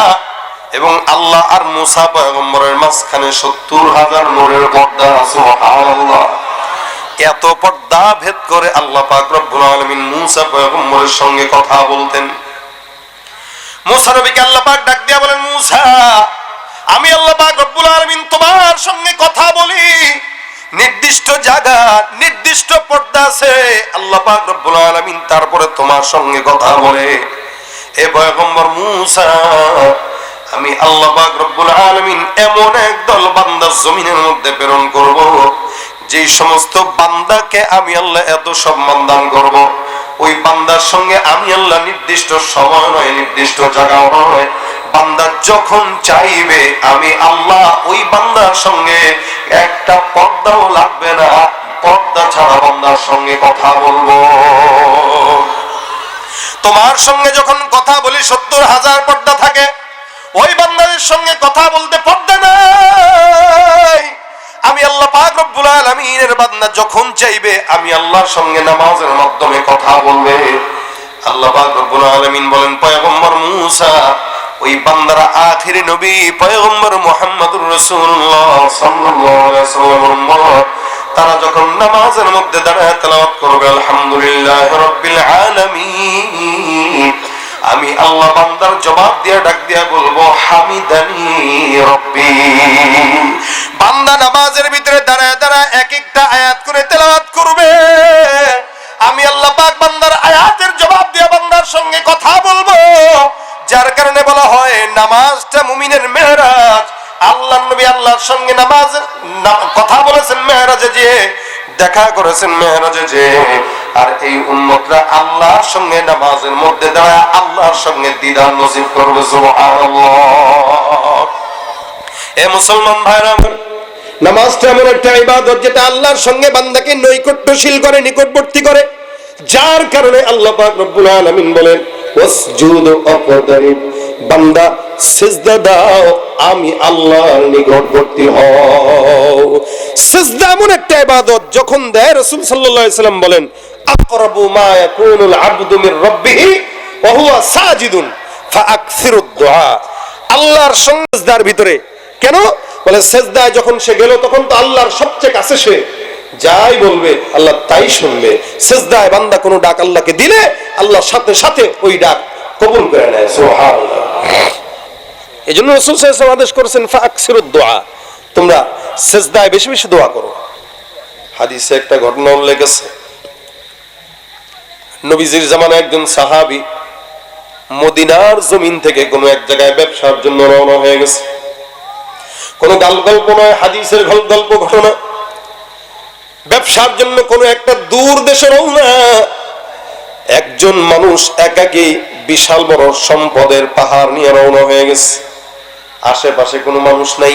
এবং আল্লাহ আর মুসা পয়গম্বরের মাঝখানে 70,000 নূরের পর্দা। সুবহানাল্লাহ। এত পর্দা ভেদ করে আল্লাহ পাক রব্বুল আলামিন মুসা পয়গম্বরের সঙ্গে কথা বলতেন। মুসা নবীকে আল্লাহ পাক ডাক দিয়া বলেন, মুসা, আমি আল্লাহ পাক রব্বুল আলামিন তোমার সঙ্গে কথা বলি, নির্দিষ্ট জায়গা নির্দিষ্ট পর্দা আছে। আল্লাহ পাক রব্বুল আলামিন তারপরে তোমার সঙ্গে কথা বলে। হে পয়গম্বর মুসা, আমি আল্লাহ পাক রব্বুল আলামিন এমন একদল বান্দা জমিনের মধ্যে প্রেরণ করব, যে সমস্ত বান্দাকে আমি আল্লাহ এত সম্মান দান করব, ওই বান্দার সঙ্গে আমি আল্লাহ নির্দিষ্ট সময় নয় নির্দিষ্ট জায়গা নয়, বান্দা যখন চাইবে আমি আল্লাহ ওই বান্দার সঙ্গে একটা পর্দাও লাগবে না, পর্দা ছাড়া বান্দার সঙ্গে কথা বলবো। তোমার সঙ্গে যখন কথা বলি 70,000 পর্দা থাকে, ওই বান্দাদের সঙ্গে কথা বলতে পর্দা নাই। আমি আল্লাহ পাক রব্বুল আলামিনের বান্দা যখন চাইবে আমি আল্লাহর সঙ্গে নামাজের মাধ্যমে কথা বলবে। আল্লাহ পাক রব্বুল আলামিন বলেন, পয়গম্বর মুসা, ওই বান্দারা আখিরি নবী পয়গম্বর মুহাম্মদুর রাসূলুল্লাহ সাল্লাল্লাহু আলাইহি ওয়াসাল্লাম, তারা যখন নামাজের মধ্যে দাঁড়ায় তেলাওয়াত করবে আলহামদুলিল্লাহি রাব্বিল আলামিন, আমি আল্লাহ বান্দার জবাব দিয়ে ডাক দিয়া বলবো হামিদানি রব্বি। বান্দা নামাজের ভিতরে দাঁড়ায় দাঁড়ায় এক একটা আয়াত করে তেলাওয়াত করবে, আমি আল্লাহ পাক বান্দার আয়াতের জবাব দিয়ে বান্দার সঙ্গে কথা বলবো। যার কারণে বলা হয় নামাজটা মুমিনের মেহরাজ। আল্লাহর নবী আল্লাহর সঙ্গে নামাজ কথা বলেছেন মেহরাজে, যে দেখা করেছেন মেহরাজে যে, আর এই উম্মতরা আল্লাহর সঙ্গে নামাজের মধ্যে দাঁড়ায় আল্লাহর সঙ্গে দিদার নসিব করবে। সুবহানাল্লাহ। এ মুসলমান ভাইরা, নামাজটা এমন একটা ইবাদত যেটা আল্লাহর সঙ্গে বান্দাকে নৈকট্যশীল করে, নিকটবর্তী করে। যার কারণে আল্লাহ পাক রব্বুল আলামিন বলেন, ওয়াসজুদু ওয়াকতারিব, বান্দা সিজদা দাও, আমি আল্লাহর নিকটবর্তী হও। সিজদা এমন একটা ইবাদত যখন দেয়, রাসূল সাল্লাল্লাহু আলাইহি সাল্লাম বলেন, আকরাবু মা ইয়াকুনুল আবদু মির রাব্বিহি ওয়া হুয়া সাজিদুন ফাআকসিরুদ দুআ। আল্লাহর সিজদার ভিতরে কেন বলে, সিজদায় যখন সে গেল তখন তো আল্লাহর সবচেয়ে কাছে, সে যাই বলবে আল্লাহ তাই শুনবে। সিজদায় বান্দা কোনো ডাক আল্লাহকে দিলে আল্লাহ সাথে সাথে ওই ডাক কবুল করে নেয়। সুবহানাল্লাহ। এজন্য রাসূল সাল্লাল্লাহু আলাইহি ওয়াসাল্লাম আদেশ করেছেন ফাআকসিরুদ দুআ, তোমরা সিজদায় বেশি বেশি দোয়া করো। হাদিসে একটা ঘটনা উল্লেখ আছে, নবীজির জামানায় একজন সাহাবী মদিনার জমিন থেকে কোনো এক জায়গায় ব্যবসার জন্য রওনা হয়ে গেছে। কোন গল্প নয়, হাদিসের গল্প ঘটনা। ব্যবসার জন্য কোন একটা দূর দেশে রওনা। একজন মানুষ একাকী বিশাল বড় সম্পদের পাহাড় নিয়ে রওনা হয়ে গেছে। আশেপাশে কোনো মানুষ নাই,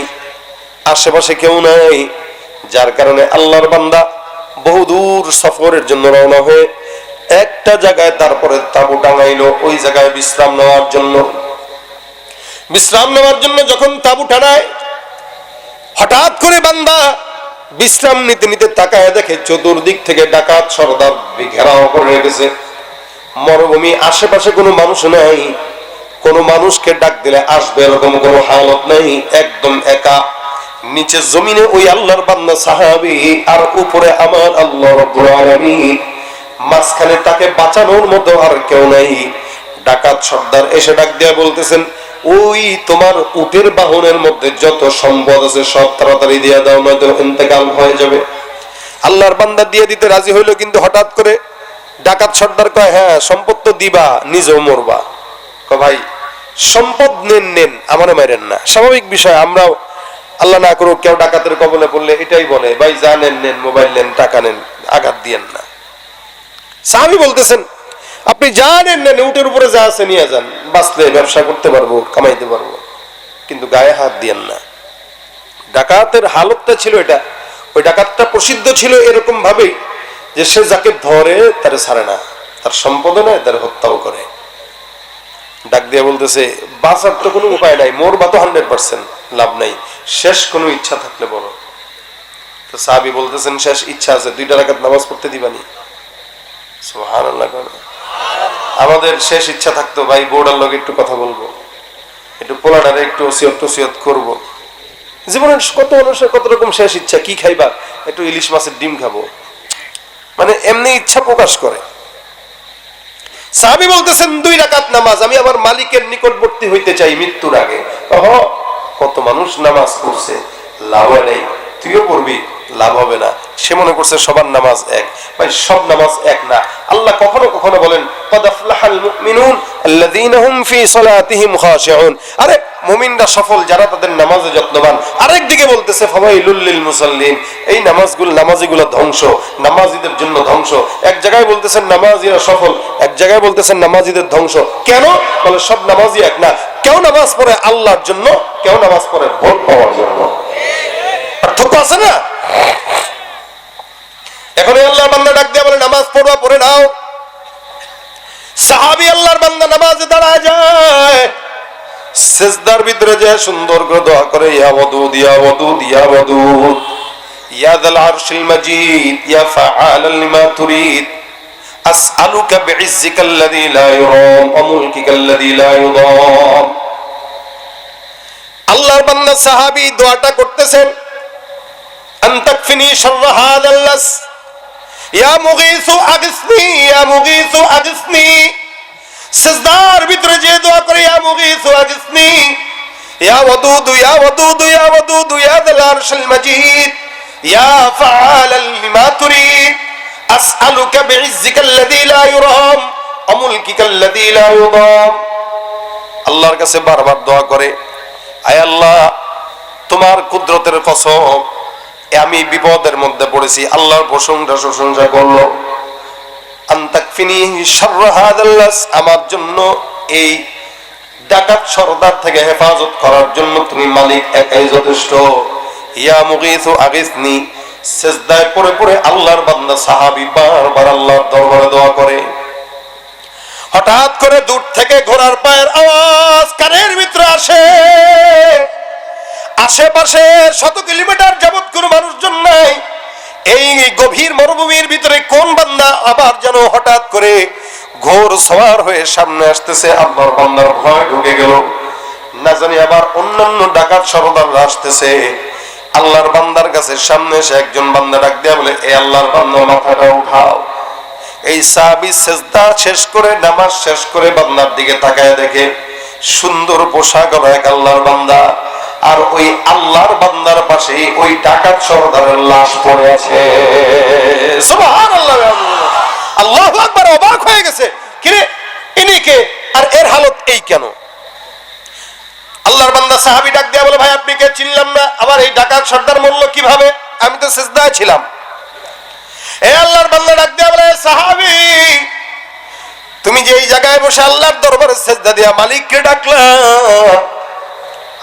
আশেপাশে কেউ নাই। যার কারণে আল্লাহর বান্দা বহুদূর সফরের জন্য রওনা হয়ে একটা জায়গায় তারপরে তাঁবু টাঙাইলো, ওই জায়গায় বিশ্রাম নেওয়ার জন্য। বিশ্রাম নেওয়ার জন্য যখন তাঁবু টানায়, হঠাৎ করে বান্দা বিশ্রাম নিতে নিতে তাকায় দেখে চতুর্দিক থেকে ডাকাত সর্দার ঘেরাও করে রেখেছে। মরুভূমি, আশেপাশে কোনো মানুষ নাই, কোনো মানুষকে ডাক দিলে আসবে এরকম কোনো হালত নাই, একদম একা। নিচে জমিনে ওই আল্লাহর বান্দা সাহাবী, আর উপরে আমার আল্লাহ রাব্বুল আলামিন। মাঝখানে তাকে বাঁচানোর মতো আর কেউ নাই। ডাকাত সর্দার এসে ডাক দিয়া বলতেছেন, ওই তোমার উটের বাহনের মধ্যে যত সম্পদ আছে সব তাড়াতাড়ি দিয়ে দাও, নয়তো ইন্তেকাল হয়ে যাবে। আল্লাহর বান্দা দিয়ে দিতে রাজি হইল, কিন্তু হঠাৎ করে ডাকাত সর্দার কয়, হ্যাঁ সম্পদ তো দিবা, নিজেও মরবা। কয় ভাই সম্পদ নেন নেন, আমারে মারেন না। স্বাভাবিক বিষয়, আমরাও আল্লাহ না করুক কেউ ডাকাতের কবলে পড়লে এটাই বলে, ভাই যা নেন নেন, মোবাইল নেন, টাকা নেন, আঘাত দিয়েন না। সাহাবী বলতেছেন, আপনি যা নেন নেন, উটের উপরে যা আছে নিয়ে যান, বাঁচলে ব্যবসা করতে পারবো, কামাইতে পারবো, কিন্তু গায়ে হাত দিয়েন না। ডাকাতের হালতটা ছিল এটা। ওই ডাকাতটা প্রসিদ্ধ ছিল এরকম ভাবেই যে সে যাকে ধরে তারে ছাড়ে না। তার সম্পদ নয়, তার হত্যাও করে। ডাক দিয়ে বলতেছে বাঁচার তো কোনো উপায় নাই, মরবা তো 100%, লাভ নাই, শেষ কোনো ইচ্ছা থাকলে বলো। তো সাহাবী বলতেছেন শেষ ইচ্ছা আছে, 2 রাকাত নামাজ পড়তে দিবানি? সুবহানাল্লাহ। আমাদের শেষ ইচ্ছা থাকতো ভাই বউটার লগে একটু কথা বলবো, একটু পোলাটারে একটু ওসিয়ত করবো। জীবনের কত মানুষের কত রকম শেষ ইচ্ছা, কি খাইবা, একটু ইলিশ মাছের ডিম খাবো, মানে এমনি ইচ্ছা প্রকাশ করে। সাহাবী বলতেছেন 2 রাকাত নামাজ, আমি আমার মালিকের নিকটবর্তী হইতে চাই মৃত্যুর আগে। কত মানুষ নামাজ পড়ছে, লাভ নেই, তুইও পড়বি, লাভ হবে না। সে মনে করছে সবার নামাজ এক। ভাই সব নামাজ এক না। আল্লাহ কখনো কখনো বলেন ক্বাদ আফলাহাল মুমিনুন আল্লাযীনা হুম ফী সালাতিহিম খাশিউন, আরে মুমিনরা সফল যারা তাদের নামাজে যত্নবান। আরেক দিকে বলতেছে ফাওয়াইলুল লিল মুসাল্লিন, এই নামাজিগুলো ধ্বংস, নামাজীদের জন্য ধ্বংস। এক জায়গায় বলতেছেন নামাজীরা সফল, এক জায়গায় বলতেছেন নামাজীদের ধ্বংস। কেন? বলে সব নামাজী এক না, কেউ নামাজ পড়ে আল্লাহর জন্য, কেউ নামাজ পড়ে ভোট পাওয়ার জন্য। পার্থক্য আছে না? এখন আল্লাহর বান্দা ডাক দিয়ে বলে নামাজ পড়বা, পড়ে নাও। সাহাবী আল্লাহর বান্দা নামাজে দাঁড়ায় যায়, সিজদার ভিতরে যে সুন্দর করে দোয়া করে ইয়া ওয়াদুদ ইয়া ওয়াদুদ ইয়া ওয়াদুদ ইয়া যাল আরশিল মাজিদ ইয়া ফাআলাল লিমা তুরিদ আসআলুকা বিইজ্জিকাল্লাযী লা ইউরাম ওয়া মুলকিকাল্লাযী লা ইউদাম। আল্লাহর বান্দা সাহাবী দোয়াটা করতেছেন, আনতাকফিনি শাররা হাযাল লাস ইয়া মুগীসু আগিসনি ইয়া মুগীসু আগিসনি। সিজদার ভিতরে যে দোয়া করে ইয়া মুগীসু আগিসনি ইয়া ওয়াদুদ ইয়া ওয়াদুদ ইয়া ওয়াদুদ ইয়া যাল আরশিল মাজিদ ইয়া ফাআলাল লিমা তুরিদ আসআলুকা বিইজ্জিকাল্লাযী লা ইউরাম ওয়া মুলকিকাল্লাযী লা ইউদাম। আল্লাহর কাছে বারবার দোয়া করে, আয় আল্লাহ তোমার কুদরতের কসম, আমি বিপদের মধ্যে পড়েছি। আল্লাহর প্রশংসা করলো, আনতাকফিনি শাররা হাযাল লাস, আমার জন্য এই ডাকাত সর্দার থেকে হেফাজত করার জন্য তুমি মালিক একাই যথেষ্ট। ইয়া মুগীসু আগিসনি, সিজদায় পড়ে পড়ে আল্লাহর বান্দা সাহাবী বারবার আল্লাহর দরবারে দোয়া করে। হঠাৎ করে দূর থেকে ঘোড়ার পায়ের আওয়াজ কানের ভিতরে আসে। আশেপাশে 100 কিলোমিটার যাবত কোনো মানুষজন নাই। এই গভীর মরুভূমির ভিতরে কোন বান্দা আবার যেন হঠাৎ করে ঘোর সওয়ার হয়ে সামনে আসতেছে। আল্লাহর বান্দার ভয় ঢুকে গেল, না জানি আবার অন্যান্য ডাকাত সর্দাররা আসতেছে। আল্লাহর বান্দার কাছে সামনে এসে একজন বান্দা ডাক দেয়া বলে, এ আল্লাহর বান্দা মাথাটা উঠাও। এই সাহাবী সিজদা শেষ করে নামাজ শেষ করে বান্দার দিকে তাকায় দেখে সুন্দর পোশাক এক আল্লাহর বান্দা, আর ওই আল্লাহর বান্দার পাশে ওই ডাকাত সর্দারের লাশ পড়ে আছে। সুবহানাল্লাহ, আল্লাহু আকবার। অবাক হয়ে গেছে, কিরে ইনি কে, আর এর হালত এই কেন? আল্লাহর বান্দা সাহাবী ডাক দেয়া বলে, ভাই আপনি কে? চিনলাম না। আবার এই ডাকাত সর্দার মরলো কিভাবে? আমি তো সিজদায় ছিলাম। এ আল্লাহর বান্দা ডাক দেয়া বলে, সাহাবী তুমি যে এই জায়গায় বসে আল্লাহর দরবারে সিজদা দিয়া মালিককে ডাকলা,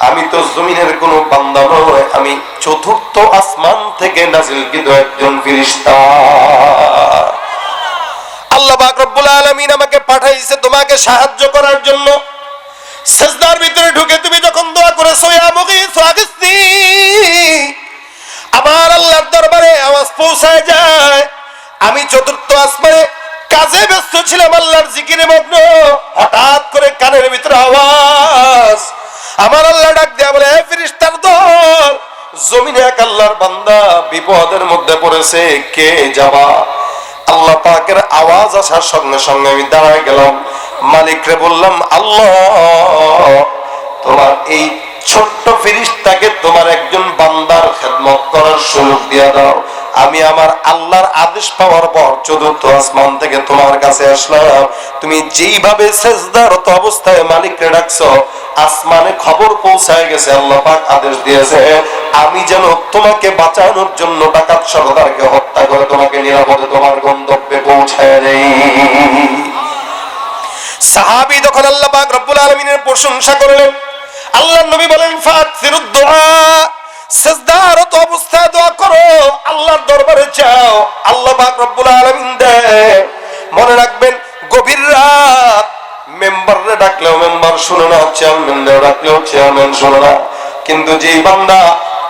আমি তো জমিনের কোন বান্দা নয়, আমি 4র্থ আসমান থেকে নাজিলকৃত একজন ফেরেশতা। আল্লাহ পাক রব্বুল আলামিন আমাকে পাঠাইছে তোমাকে সাহায্য করার জন্য। সিজদার ভিতরে ঢুকে তুমি যখন দোয়া করেছো ইয়া মুগীসু আগিসনি, আমার আল্লাহর দরবারে আওয়াজ পৌঁছায় যায়। আমি 4র্থ আসমানে কাজে ব্যস্ত ছিলাম, আল্লাহর জিকিরে মগ্ন। হঠাৎ করে কানের ভিতরে আওয়াজ, আমার আল্লাহ ডাক দেয়া বলে, হে ফেরেশতার দল, জমিনে এক আল্লাহর বান্দা বিপদের মধ্যে পড়েছে, কে যাবা? আল্লাহ পাকের আওয়াজ আসার সঙ্গে সঙ্গে আমি দাঁড়ায় গেলাম, মালিকরে বললাম, আল্লাহ তোমার এই ছোট্ট ফেরেশতাকে তোমার একজন বান্দার খেদমত করার সুযোগ দিয়া দাও। আমি আমার আল্লাহর আদেশ পাওয়ার পর 4র্থ আসমান থেকে তোমার কাছে আসলাম। তুমি যেইভাবে সিজদারত অবস্থায় মালিককে ডাকছো, আসমানে খবর পৌঁছায় গেছে, আল্লাহ পাক আদেশ দিয়েছে আমি যেন তোমাকে বাঁচানোর জন্য ডাকাত সর্দারকে হত্যা করে তোমাকে নিরাপদে তোমার গন্তব্যে পৌঁছায় দেই। সাহাবী যখন আল্লাহ পাক রব্বুল আলামিনের প্রশংসা করলেন, আল্লাহর নবী বলেন, ফাকসিরুদ দুআ, সিজদারত অবস্থায় দোয়া করো, আল্লাহর দরবারে চাও, আল্লাহ পাক রব্বুল আলামিন দেয়। মনে রাখবেন মেম্বারে ডাকলেও মেম্বার শুনে না, চেয়ারম্যানরে ডাকলেও চেয়ারম্যান শুনে না। কিন্তু যে বান্দা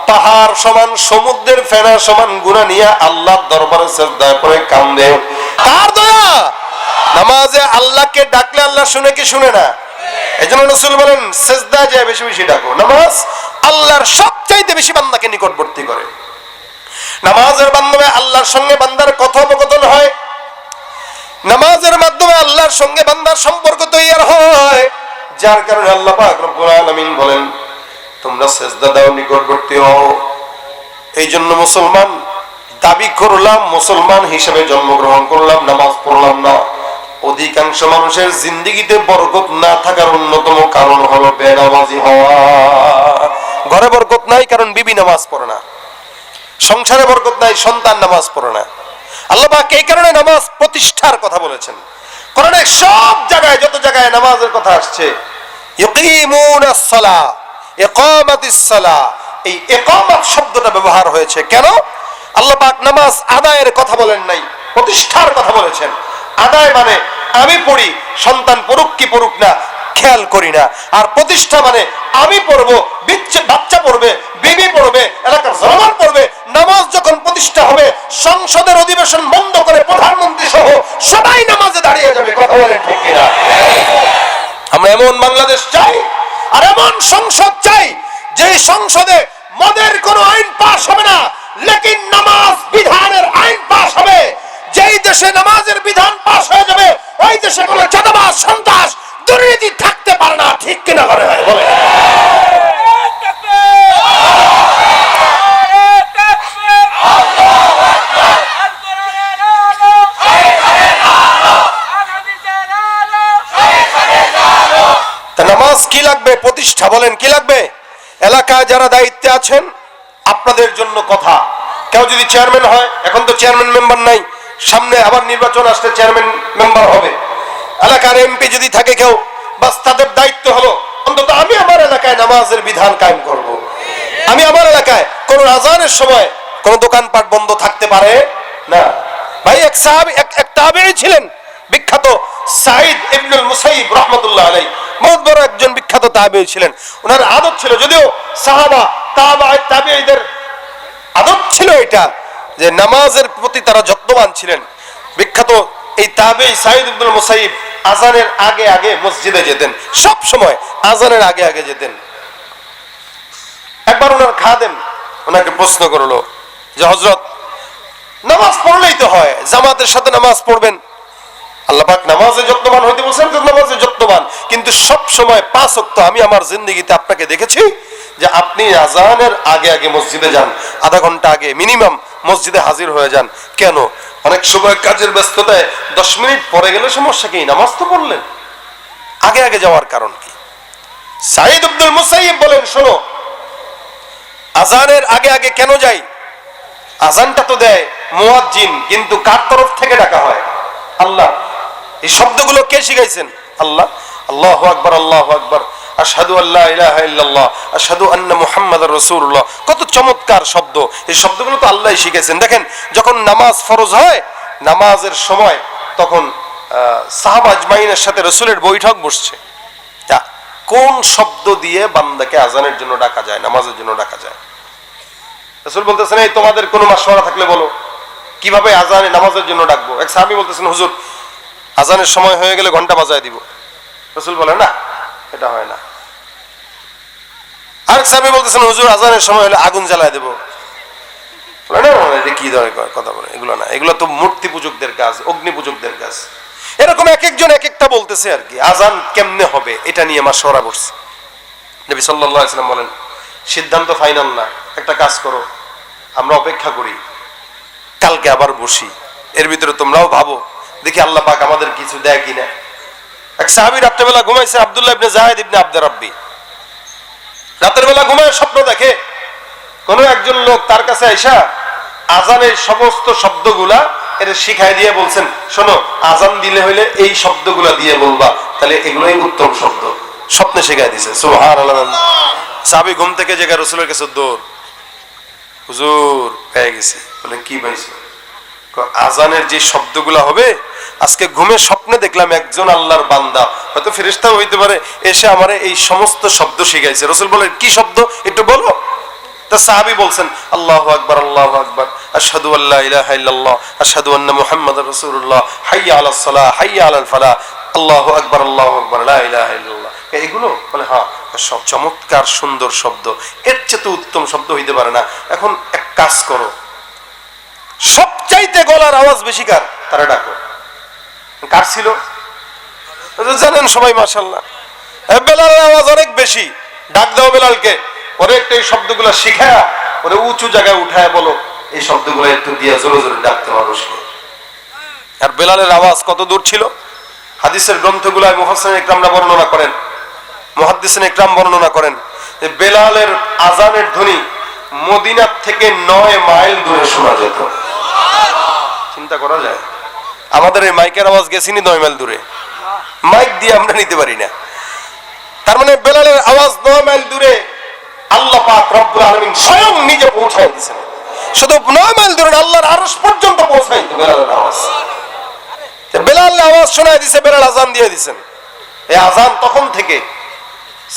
পাহাড় সমান, সমুদ্রের ফেনা সমান গুনাহ নিয়ে আল্লাহর দরবারে সিজদায় পড়ে কান্দে, কার দয়া? নামাজে আল্লাহকে ডাকলে আল্লাহ শুনে কি শুনে না? এজন্য রাসূল বলেন সিজদায় যায় বেশি বেশি ডাকো। নামাজ আল্লাহর সবচাইতে বেশি বান্দাকে নিকটবর্তী করে। নামাজের মাধ্যমে আল্লাহর সঙ্গে বান্দার কথোপকথন হয়, নামাজের মাধ্যমে আল্লাহর সঙ্গে বান্দার সম্পর্ক তৈরি হয়, যার কারণে আল্লাহ পাক রব্বুল আলামিন বলেন তোমরা সিজদা দাও, নিকটবর্তী হও। এই জন্য মুসলমান দাবি করলাম, মুসলমান হিসেবে জন্মগ্রহণ করলাম, নামাজ পড়লাম না। অধিকাংশ মানুষের জিন্দেগিতে বরকত না থাকার অন্যতম কারণ হলো বেনামাজি হওয়া। ঘরে বরকত নাই কারণ বিবি নামাজ পড়ে না, সংসারে বরকত নাই সন্তান নামাজ পড়ে না। আল্লাহ পাক এই কারণে নামাজ প্রতিষ্ঠার কথা বলেছেন কোরআনে। সব জায়গায় যত জায়গায় নামাজের কথা আসছে, ইকিমুনাস সালাহ, ইকামাতিস সালাহ, এই ইকামাত শব্দটা ব্যবহার হয়েছে কেন? আল্লাহ পাক নামাজ আদায়ের কথা বলেন নাই, প্রতিষ্ঠার কথা বলেছেন। আদায় মানে আমি পড়ি, সন্তান পড়ুক কি পড়ুক না খেয়াল করি না। আর প্রতিষ্ঠা মানে আমি পড়বো, বাচ্চা পড়বে, বিবি পড়বে, এলাকার জনগণ পড়বে। নামাজ যখন প্রতিষ্ঠা হবে, সংসদের অধিবেশন বন্ধ করে প্রধানমন্ত্রী সহ সবাই নামাজে দাঁড়িয়ে যাবে। কথা বলেন ঠিক কিনা? আমরা এমন বাংলাদেশ চাই আর এমন সংসদ চাই যে সংসদে মদের কোনো আইন পাস হবে না, লেকিন নামাজ বিধানের আইন পাস হবে। যেই দেশে নামাজের বিধান পাস হয়ে যাবে, ওই দেশে কোনো চাঁদাবাজ, সন্ত্রাস, দুর্নীতি থাকতে পারে না। ঠিক কিনা করে বলে? নামাজ কি লাগবে? প্রতিষ্ঠা। বলেন কি লাগবে? এলাকায় যারা দায়িত্বে আছেন আপনাদের জন্য কথা। কেউ যদি চেয়ারম্যান হয়, এখন তো চেয়ারম্যান মেম্বার নাই, সামনে আবার নির্বাচন আসলে চেয়ারম্যান মেম্বার হবে। এলাকার এমপি যদি থাকে কেউ, বাস তাদের দায়িত্ব হলো অন্তত আমি আমার এলাকায় নামাজের বিধান কায়েম করব। আমি আমার এলাকায় কোন আযানের সময় কোন দোকানপাট বন্ধ থাকতে পারে না। ভাই এক সাহাবী, এক তাবেঈ ছিলেন বিখ্যাত, সাঈদ ইবনুল মুসাইয়িব রাহমাতুল্লাহ আলাইহি, বহুত বড় একজন বিখ্যাত তাবেঈ ছিলেন। ওনার আদত ছিল, যদিও সাহাবা তাবেঈদের আদত ছিল এটা, যে নামাজের প্রতি তারা যত্নবান ছিলেন। বিখ্যাত এই তাবেঈ সাঈদ ইবনুল মুসাইয়িব আযানের আগে আগে মসজিদে যেতেন, সব সময় আযানের আগে আগে যেতেন। একবার ওনার খাদেম ওনাকে প্রশ্ন করলো যে হযরত, নামাজ পড়লেই তো হয়, জামাতের সাথে নামাজ পড়বেন, আল্লাহ পাক নামাজে যত্নবান হইতে বলছেন, তো নামাজে যত্নবান, কিন্তু সব সময় 5 ওয়াক্ত আমি আমার জিন্দেগিতে আপনাকে দেখেছি যে আপনি আযানের আগে আগে মসজিদে যান, আধা ঘন্টা আগে মিনিমাম মসজিদে হাজির হয়ে যান। কেন? অনেক সময় কাজের ব্যস্ততায় 10 মিনিট পরে গেলে সমস্যা কি, নামাজ তো পড়লেন। আগে আগে যাওয়ার কারণ কি? সাঈদ ইবনুল মুসাইয়িব বলেন, শোনো, আযানের আগে আগে কেন যাই? আযানটা তো দেয় মুয়াজ্জিন, কিন্তু কার তরফ থেকে ডাকা হয়? আল্লাহ। এই শব্দগুলো কে শিখাইছেন? আল্লাহ। আল্লাহু আকবার, আল্লাহু আকবার, আশহাদু আল্লা ইলাহা ইল্লাল্লাহ, আশহাদু আন্না মুহাম্মাদুর রাসূলুল্লাহ। কত চমৎকার শব্দ! এই শব্দগুলো তো আল্লাহই শিখাইছেন। দেখেন, যখন নামাজ ফরজ হয়, নামাজের সময় তখন সাহাবা আজমাইনের সাথে রাসূলের বৈঠক বসছে, কোন শব্দ দিয়ে বান্দাকে আযানের জন্য ডাকা যায়, নামাজের জন্য ডাকা যায়। রাসূল বলতেছেন, এই তোমাদের কোনো মাশওয়ারা থাকলে বলো, কিভাবে আযানে নামাজের জন্য ডাকবো। এক সাহাবী বলতেছেন, হুজুর আযানের সময় হয়ে গেলে ঘন্টা বাজায় দিব। রাসূল বলেন, না, এটা হয় না। আরেক সাহাবী বলতেছেন, হুজুর আযানের সময় হলে আগুন জ্বালায় দেব। বলে, না, এটা কি ধরনের কথা বলে? এগুলো না, এগুলো তো মূর্তি পূজকদের কাজ, অগ্নি পূজকদের কাজ। এরকম এক একজন এক একটা বলতেছে আর কি। আযান কেমনে হবে এটা নিয়ে মাশওয়ারা করছে। নবী সাল্লাল্লাহু আলাইহি ওয়াসাল্লাম বলেন, সিদ্ধান্ত ফাইনাল না, একটা কাজ করো, আমরা অপেক্ষা করি, কালকে আবার বসি, এর ভিতরে তোমরাও ভাবো, দেখি আল্লাহ পাক আমাদের কিছু দেয় কিনা। এক সাহাবী রাত্রেবেলা ঘুমাইছে, আব্দুল্লাহ ইবনে যায়েদ ইবনে আব্দুর রাব্বি। রাতের বেলা ঘুমায় স্বপ্ন দেখে কোন একজন লোক তার কাছে আইসা আযানের সমস্ত শব্দগুলা এর শিখাই দিয়ে বলছেন, শোনো, আযান দিলে হইলে এই শব্দগুলা দিয়ে বলবা, তাহলে এগুলোই উত্তম শব্দ। স্বপ্নে শিখাই দিয়েছে। সুবহানাল্লাহ। সাহাবী ঘুম থেকে জেগে রাসূলের কাছে দৌড়, হুজুর পেয়ে গেছি। বলে, কি পাইছো? আযানের যে শব্দগুলা হবে আজকে ঘুমে স্বপ্নে দেখলাম একজন আল্লাহর বান্দা, হয়তো ফেরেশতাও হইতে পারে, এসে আমারে এই সমস্ত শব্দ শিখাইছে। রাসূল বলেন কি শব্দ একটু বলো। তা সাহাবী বলছেন আল্লাহু আকবার, আল্লাহু আকবার, আশহাদু আল্লা ইলাহা ইল্লাল্লাহ, আশহাদু আন্না মুহাম্মাদুর রাসূলুল্লাহ, হাইয়া আলাস সালাহ, হাইয়া আলাল ফালাহ, আল্লাহু আকবার, আল্লাহু আকবার, লা ইলাহা ইল্লাল্লাহ। এগুলো বলে হ্যাঁ, সব চমৎকার সুন্দর শব্দ, এর চেয়ে তো উত্তম শব্দ হইতে পারে না। এখন এক কাজ করো, সবচাইতে গলার আওয়াজ বেশি কার, তারা ডাকো। কার ছিল জানেন সবাই? মাশাআল্লাহ, বেলালের আওয়াজ অনেক বেশি। ডাক দাও বেলালকে, ওরে একটা এই শব্দগুলো শিখায়া ওরে উঁচু জায়গায় উঠায় বলো এই শব্দগুলো একটু দিয়ে জোরে জোরে ডাকতে মানুষকে। আর বেলালের আওয়াজ কত দূর ছিল, হাদিসের গ্রন্থগুলায় মুফাসসিরিন ইকরামরা বর্ণনা করেন, মুহাদ্দিসিন ইকরাম বর্ণনা করেন যে বেলালের আজানের ধ্বনি মদিনা থেকে 9 মাইল দূরে শোনা যেত। চিন্তা করা যায়, আমাদের এই মাইকের আওয়াজ গেছিনি 9 মাইল দূরে, মাইক দিয়ে আমরা নিতে পারি না। তার মানে বেলালের আওয়াজ 9 মাইল দূরে আল্লাহ পাক রব্বুল আলামিন স্বয়ং নিজে পৌঁছায় দিয়েছেন। শুধু 9 মাইল দূরে আল্লাহর আরশ পর্যন্ত পৌঁছায় বেলালের আওয়াজ। বেলালের আওয়াজ শোনায় দিয়েছে, বেলাল আজান দিয়ে দিয়েছেন। এই আজান তখন থেকে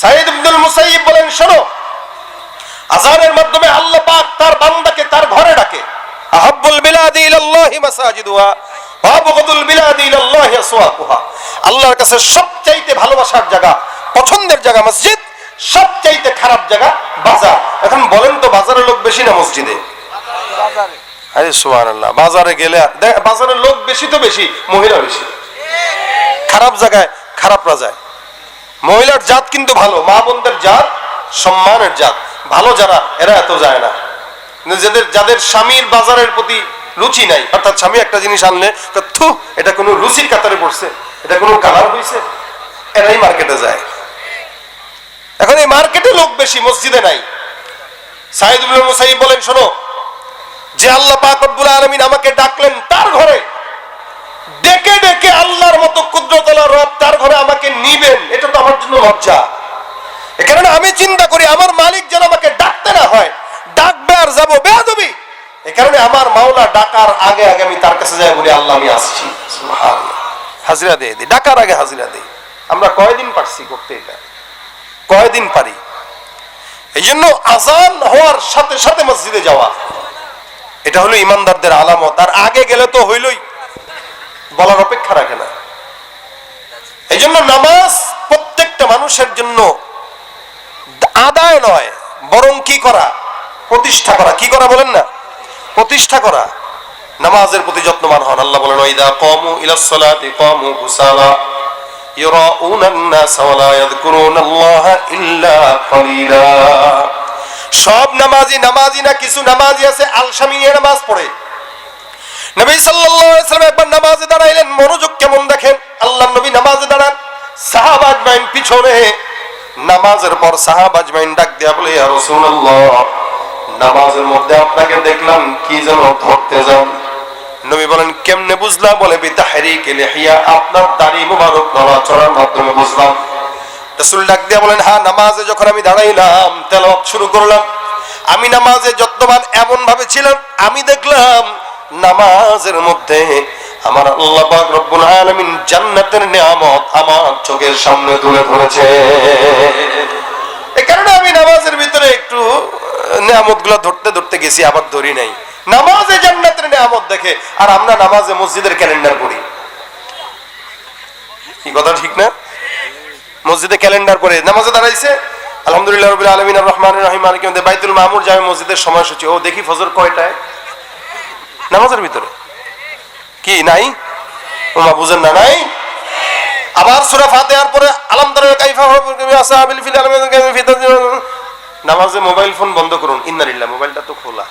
সাইদ ইবনুল মুসাইয়িব বলেন শোনো, আজানের মাধ্যমে আল্লাহ পাক তার বান্দাকে তার ঘরে ডাকে। আহাব্বুল বিলাদি ইলাল্লাহি মাসাজিদুহা ওয়া আবগাদুল বিলাদি ইলাল্লাহি আসওয়াকুহা। আল্লাহর কাছে সবচাইতে ভালোবাসার জায়গা, পছন্দের জায়গা মসজিদ, সবচাইতে খারাপ জায়গা বাজার। এখন বলেন তো বাজারে লোক বেশি না মসজিদে? বাজারে। আরে সুবহানাল্লাহ, বাজারে গেলে বাজারে লোক বেশি তো বেশি, মহিলা বেশি। খারাপ জায়গায় খারাপরা যায়। মহিলার জাত কিন্তু ভালো, মা বোনদের জাত সম্মানের জাত, ভালো যারা এরা এত যায় না। যাদের স্বামীর বাজারের প্রতি রুচি নাই, অর্থাৎ স্বামী একটা জিনিস আনলে থু এটা কোনো রুচির কাতারে পড়ছে, এটা কোনো কালার হয়েছে, এরাই মার্কেটে যায়। এখন এই মার্কেটে লোক বেশি, মসজিদে নাই। সাইদ ইবনুল মুসাইয়িব বলেন শোনো, যে আল্লাহ পাক রব্বুল আলামিন আমাকে ডাকলেন তার ঘরে, ডেকে ডেকে আল্লাহর মতো কুদরতওয়ালা রব তার ঘরে আমাকে নিবেন, এটা তো আমার জন্য লজ্জা। এ কারণে আমি চিন্তা করি আমার মালিক যেন আমাকে ডাকতে না হয়, ডাকবে আর যাবো বেয়াদবি। এ কারণে আমার মাওলা ডাকার আগে আগে আমি তার কাছে যাই, বলি আল্লাহ আমি আসছি, সুবহানাল্লাহ, হাজিরা দিয়ে দিই। ডাকার আগে হাজিরা দিই। আমরা কয়দিন পারছি করতে এটা? কয়দিন পারি? এই জন্য আজান হওয়ার সাথে সাথে মসজিদে যাওয়া, এটা হলো ইমানদারদের আলামত। আর আগে গেলে তো হইলই, বলার অপেক্ষা রাখে না। এই জন্য নামাজ প্রত্যেকটা মানুষের জন্য আদায় নয়, বরং কি করা, প্রতিষ্ঠা করা। কি করা বলেন না? প্রতিষ্ঠা করা। নামাজের প্রতি যত্নবান হন। আল্লাহ বলেন ওয়াইদা কামু ইলাস সালাতি কামু কুসালা ইউরাউনান নাস ওয়া লা ইয়াযকুরুনাল্লাহা ইল্লা কালিলা। সব নামাজি না, কিছু নামাজি আছে আলসামি নিয়ে নামাজ পড়ে। নবী সাল্লাল্লাহু আলাইহি ওয়াসাল্লাম একবার নামাজে দাঁড়াইলেন, মনোযোগ কেমন দেখেন। আল্লাহর নবী নামাজে দাঁড়ান, সাহাবা আজমাইন পিছনে। নামাজের পর সাহাবা আজমাইন ডাক দিয়া বলে ইয়া রাসূলুল্লাহ, নামাজের মধ্যে আপনাকে দেখলাম কি যেন ধরতে যান। নবী বলেন কেমনে বুঝলা? বলে বিতাহরিকি লিহিয়া, আপনার দাড়ি মুবারক নড়াচড়ার মাধ্যমে বুঝলাম। রাসূল ডাক দিয়া বলেন হ্যাঁ, নামাজে যখন আমি দাঁড়াইলাম তেলাওয়াত শুরু করলাম, আমি নামাজে যত্নবান এমন ভাবে ছিলাম, আমি দেখলাম নামাজের মধ্যে আমার আল্লাহ পাক রব্বুল আলামিন জান্নাতের নিয়ামত আমার চোখের সামনে তুলে ধরেছে। এই কারণে আমি নামাজের ভিতরে একটু নিয়ামতগুলো ধরতে ধরতে গেছি, আবার ধরি নাই। নামাজে জান্নাতের নিয়ামত দেখে, আর আমরা নামাজে মসজিদের ক্যালেন্ডার করি। কি কথা ঠিক না? মসজিদে ক্যালেন্ডার করে নামাজে দাঁড়াইছে, আলহামদুলিল্লাহ রাব্বিল আলামিন আর রহমানির রহিম মালিক ইয়াউমিদ্দিন, বাইতুল মামুর জামে মসজিদের সময়সূচি, ও দেখি ফজর কয়টায়, নামাজের ভিতরে কি নাই? ওমা বুঝেন না? নাই। আবার সূরা ফাতিহার পরে আলাম তারা কাইফা আসহাবিল ফিল নামাজে মোবাইল ফোন বন্ধ করুন। ইন্নালিল্লাহ, মোবাইলটা তো খোলা,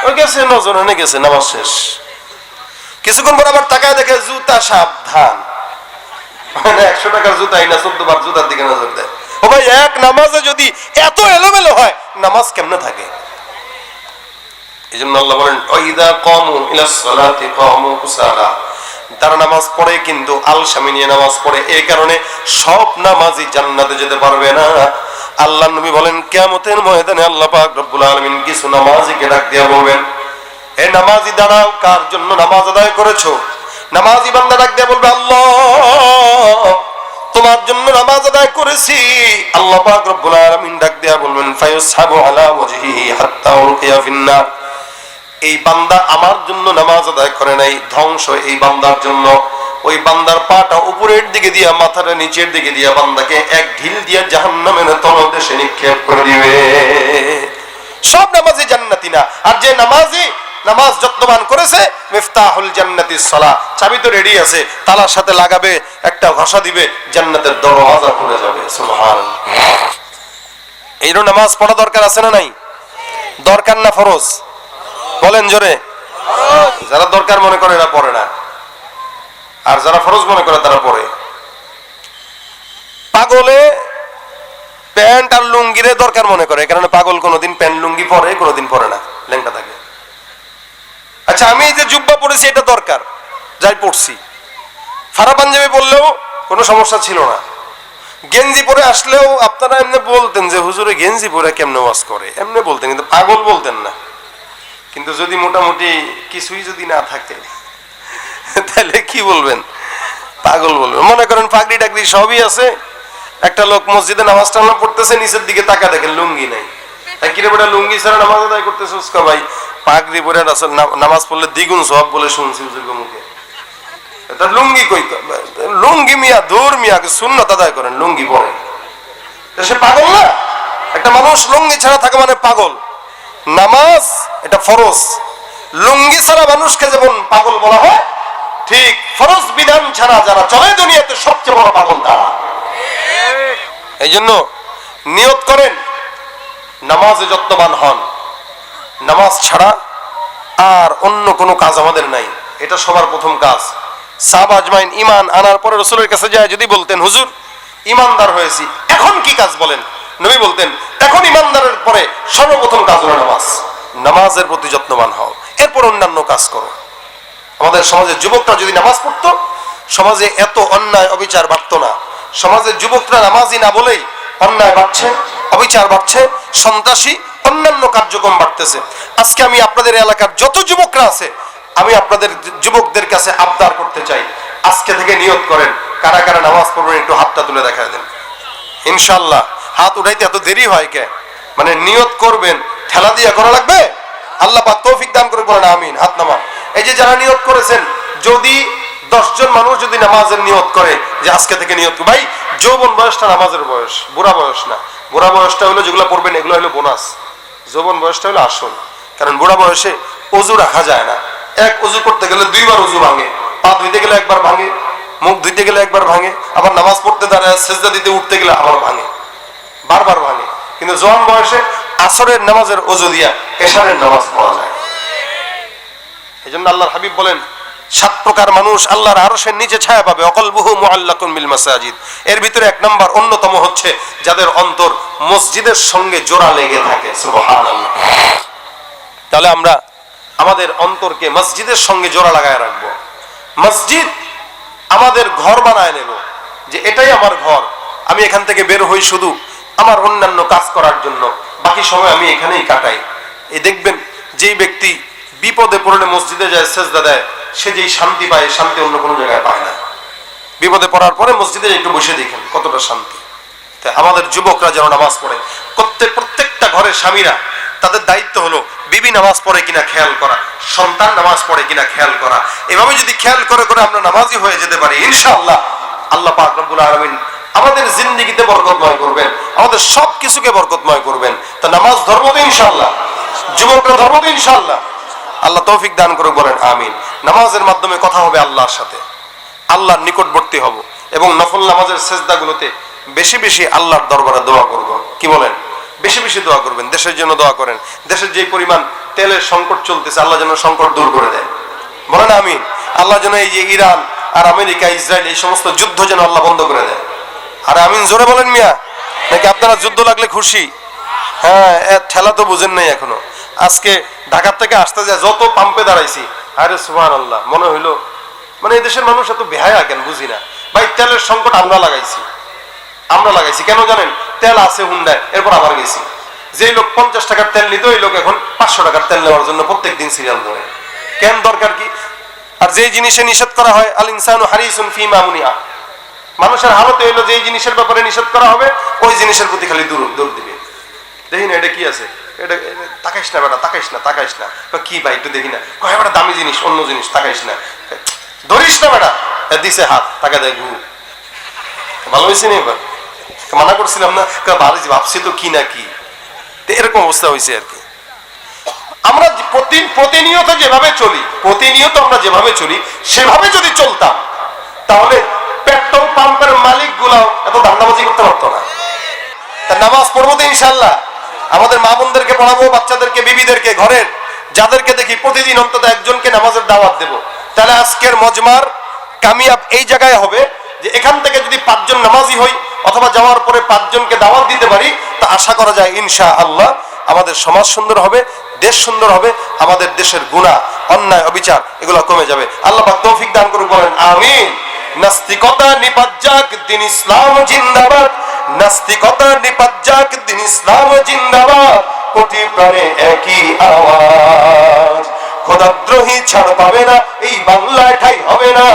ওই গেছে নজর হয়ে গেছে, নামাজ শেষ। কিছুক্ষণ পর আবার তাকায় দেখে জুতা, সাবধান, 100 টাকার জুতা না 14 বার জুতার দিকে নজর দেয়। ও ভাই, এক নামাজে যদি এত এলোমেলো হয়, নামাজ কেমনে থাকে? এজন্য আল্লাহ বলেন ওয়াইদা কামু ইলাস সালাতি কামু কুসালা, তারা নামাজ পড়ে কিন্তু আলসামি নিয়ে নামাজ পড়ে। এই কারণে সব নামাজি জান্নাতে যেতে পারবে না। আল্লাহর নবী বলেন কিয়ামতের ময়দানে আল্লাহ পাক রব্বুল আলামিন কিছু নামাজিকে ডাক দিয়া বলবেন, এ নামাজি দাঁড়াও, কার জন্য নামাজ আদায় করেছো? নামাজি বান্দা ডাক দিয়ে বলবে, আল্লাহ তোমার জন্য নামাজ আদায় করেছি। আল্লাহ পাক রব্বুল আলামিন ডাক দিয়া বলবেন, ফায়ুসহাবু আলা ওয়াজহিহি হাত্তা উলকিয়া ফিন্নার। এই বান্দা আমার জন্য নামাজ আদায় করে নাই, ধ্বংস এই বান্দার জন্য। ওই বান্দার পাটা উপরের দিকে দিয়া মাথাটা নিচের দিকে দিয়া বান্দাকে এক ঢিল দিয়া জাহান্নামের তলদেশে নিক্ষেপ করে দিবে। সব নামাজি জান্নাতি না। আর যে নামাজি নামাজ যত্নবান করেছে, মিফতাহুল জান্নাতিস সালাহ, চাবি তো রেডি আছে, তালার সাথে লাগাবে, একটা ঘষা দিবে, জান্নাতের দরওয়াজা খুলে যাবে। সুবহানাল্লাহ। এই নামাজ পড়া দরকার আছে না নাই? দরকার না ফরজ? বলেন জোরে। যারা দরকার মনে করে এরা পড়ে না, আর যারা ফরজ মনে করে তারা পড়ে। পাগলে প্যান্ট আর লুঙ্গিরে দরকার মনে করে, কারণ পাগল কোনোদিন প্যান্ট লুঙ্গি পরে, কোনোদিন পরে না, লেঙ্গা থাকে। আচ্ছা, আমি যে জুব্বা পরেছি এটা দরকার, যাই পড়ছি। ফারা পাঞ্জাবি পরলেও কোনো সমস্যা ছিল না। গেঞ্জি পরে আসলেও আপনারা এমনি বলতেন যে হুজুরে গেঞ্জি পরে কেমনে ওয়াজ করে, এমনি বলতেন, কিন্তু পাগল বলতেন না। কিন্তু যদি মোটামুটি কিছুই যদি না থাকে তাহলে কি বলবেন? পাগল বলবেন। মনে করেন পাগড়ি টাগড়ি সবই আছে, একটা লোক মসজিদে নামাজ টামাজ পড়তেছে, নিচের দিকে তাকা দেখেন লুঙ্গি নাই। কিরে বেটা লুঙ্গি ছাড়া নামাজ আদায় করতেছে? উস্কা ভাই, পাগড়ি পরে নামাজ পড়লে দ্বিগুণ সওয়াব বলে শুনছি হুজুরের মুখে। এটা লুঙ্গি কই? লুঙ্গি মিয়া, দূর মিয়া, সুন্নাত আদায় করেন, লুঙ্গি পরে। সে পাগল না? একটা মানুষ লুঙ্গি ছাড়া থাকে মানে পাগল। নামাজ এটা ফরজ। লুঙ্গি ছাড়া মানুষকে যেমন পাগল বলা হয়, ঠিক ফরজ বিধান ছাড়া যারা চলে দুনিয়াতে সবচেয়ে বড় পাগল তারা। এই জন্য নিয়ত করেন, নামাজে যত্নবান হন। নামাজ ছাড়া আর অন্য কোনো কাজ আমাদের নাই, এটা সবার প্রথম কাজ। সাহাবা আজমাইন ঈমান আনার পরে রাসূলের কাছে যায় যদি বলতেন, হুজুর ঈমানদার হয়েছি, এখন কি কাজ বলেন? নবী বলতেন, এখন ঈমানদারের পরে সর্বপ্রথম কাজ হলো নামাজ। নামাজের প্রতি যত্নবান হও, এরপর অন্যান্য কাজ করো। আমাদের সমাজের যুবকরা যদি নামাজ পড়তো, সমাজে এত অন্যায় অবিচার বাড়তো না। সমাজের যুবকরা নামাজি না বলেই অন্যায় বাড়ছে, অবিচার বাড়ছে, সন্ত্রাসী অন্যান্য কার্যক্রম বাড়তেছে। আজকে আমি আপনাদের এলাকার যত যুবকরা আছে, আমি আপনাদের যুবকদের কাছে আবদার করতে চাই, আজকে থেকে নিয়ত করেন, কারা কারা নামাজ পড়বেন একটু হাতটা তুলে দেখা দেন। ইনশাআল্লাহ। হাত উঠাইতে এত দেরি হয় কে? মানে নিয়ত করবেন, ঠেলা দিয়ে করা লাগবে। আল্লাহ পাক তৌফিক দান করে বলেন আমিন। হাত নামান। এই যে যারা নিয়ত করেছেন, যদি 10 জন মানুষ যদি নামাজের নিয়ত করে যে আজকে থেকে নিয়ত, ভাই যৌবন বয়সটা নামাজের বয়স, বুড়া বয়স না। বুড়া বয়সটা হলো যেগুলো পড়বেন এগুলো হলো বোনাস, যৌবন বয়সটা হলো আসল। কারণ বুড়া বয়সে অজু রাখা যায় না। এক অজু করতে গেলে 2 বার অজু ভাঙে, পা ধুইতে গেলে একবার ভাঙে, মুখ ধুইতে গেলে একবার ভাঙে, আবার নামাজ পড়তে দাঁড়ায় সেজদা দিতে উঠতে গেলে আবার ভাঙে, বারবার ভাঙে। কিন্তু জওয়ান বয়সে আসরের নামাজের অজু দিয়া এশারের নামাজ পড়া যায়। এই জন্য আল্লাহর হাবিব বলেন, 7 প্রকার মানুষ আল্লাহর আরশের নিচে ছায়া পাবে, অকলবুহু মুআল্লাকুন বিল মাসাজিদ। এর ভিতরে 1 নম্বর অন্যতম হচ্ছে যাদের অন্তর মসজিদের সঙ্গে জোড়া লেগে থাকে। সুবহানাল্লাহ। তাহলে আমরা আমাদের অন্তরকে মসজিদের সঙ্গে জোড়া লাগায় রাখবো। মসজিদ আমাদের ঘর বানায় নেব, যে এটাই আমার ঘর, আমি এখান থেকে বের হই শুধু আমার অন্যান্য কাজ করার জন্য, বাকি সময় আমি এখানেই কাটাই। এই দেখবেন যেই ব্যক্তি বিপদে পড়লে মসজিদে যায়, সেজদা দেয়, সে যেই শান্তি পায়, শান্তি অন্য কোনো জায়গায় পায় না। বিপদে পড়ার পরে মসজিদে একটু বসে দেখেন কতটা শান্তি। তাই আমাদের যুবকরা যেন নামাজ পড়ে। প্রত্যেকটা ঘরের স্বামীরা তাদের দায়িত্ব হলো বিবি নামাজ পড়ে কিনা খেয়াল করা, সন্তান নামাজ পড়ে কিনা খেয়াল করা। এভাবে যদি খেয়াল করে করে আমরা নামাজি হয়ে যেতে পারি, ইনশাআল্লাহ আল্লাহ পাক রব্বুল আলামিন আমাদের জিন্দেগিতে বরকতময় করবেন, আমাদের সব কিছুকে বরকতময় করবেন। তো নামাজ ধর্ম তো ইনশাআল্লাহ, যুবকরা ধর্ম তো ইনশাআল্লাহ। আল্লাহ তৌফিক দান করে বলেন আমিন। নামাজের মাধ্যমে কথা হবে আল্লাহর সাথে, আল্লাহর নিকটবর্তী হব, এবং নফল নামাজের সেজদাগুলোতে বেশি বেশি আল্লাহর দরবারে দোয়া করব। কি বলেন? বেশি বেশি দোয়া করবেন। দেশের জন্য দোয়া করেন। দেশের যে পরিমাণ তেলের সংকট চলতেছে, আল্লাহ যেন সংকট দূর করে দেয়। বলেন আমিন। আল্লাহ যেন এই যে ইরান আর আমেরিকা, ইসরায়েল, এই সমস্ত যুদ্ধ যেন আল্লাহ বন্ধ করে দেয়। আর আমিন জোরে বলেন মিয়া, নাকি আপনারা যুদ্ধ লাগলে খুশি? হ্যাঁ, ঠেলা তো বুঝেন নাই এখনো। আজকে ঢাকার থেকে আসতে যায় যত পাম্পে দাঁড়াইছি, আরে সুবহানাল্লাহ, মনে হইলো মানে এই দেশের মানুষ এত বেহায়া কেন বুঝি না। ভাই তেলের সংকট আমরা লাগাইছি কেন জানেন? তেল আছে হুন্ডায়, এরপর আবার গেছি। যে লোক 50 টাকার তেল নিত, ওই লোক এখন 500 টাকার তেল নেওয়ার জন্য প্রত্যেক দিন সিরিয়াল ধরে। কেন? দরকার কি? আর যেই জিনিসে নিষেধ করা হয়, আল ইনসানু হারিসুন ফিমা মুনিয়া, মানুষের হালত হইলো যেই জিনিসের ব্যাপারে নিষেধ করা হবে ওই জিনিসের প্রতি খালি দৌড় দিবে। দেখি না এটা কি আছে, এটা তাকাইস না বেটা, তাকাইস না, তাকাইস না। কি ভাই একটু দেখি না, কয় বেটা দামি জিনিস, অন্য জিনিস তাকাইস না, ধরিস না বেটা, দিছে হাত, টাকা দেয় ঘু। ভালো হয়েছে না এবার? মানা করছিলাম না, ভালো ভাবছি তো কি না কি, এরকম অবস্থা হয়েছে আর কি। আমরা প্রতিনিয়ত যেভাবে চলি, প্রতিনিয়ত আমরা যেভাবে চলি সেভাবে যদি চলতাম তাহলে পেট্রোল পাম্পের মালিক গুলাও এত ধান্দাবাজি করতে পারতো না। নামাজ পড়বো তো ইনশাল্লাহ, আমাদের মা বোনদেরকে পড়াবো, বাচ্চাদেরকে, বিবিদেরকে, ঘরের যাদেরকে দেখি প্রতিদিন অন্তত একজনকে নামাজের দাওয়াত দেব। তাহলে আজকের মজমার কামিয়াব এই জায়গায় হবে যে এখান থেকে যদি 5 জন নামাজি হই অথবা যাওয়ার পরে 5 জনকে দাওয়াত দিতে পারি, তা আশা করা যায় ইনশাআল্লাহ আমাদের সমাজ সুন্দর হবে, দেশ সুন্দর হবে, আমাদের দেশের গুনাহ, অন্যায়, অবিচার এগুলো কমে যাবে। আল্লাহ পাক তৌফিক দান করুন, বলেন আমিন। নাস্তিকতা নিপাত যাক, দিন ইসলাম জিন্দাবাদ। নাস্তিকতা নিপাত যাক, দিন ইসলাম জিন্দাবাদ। কোটি প্রাণে একই আওয়াজ, খোদাদ্রোহী ছাড় পাবে না, এই বাংলায় ঠাই হবে না,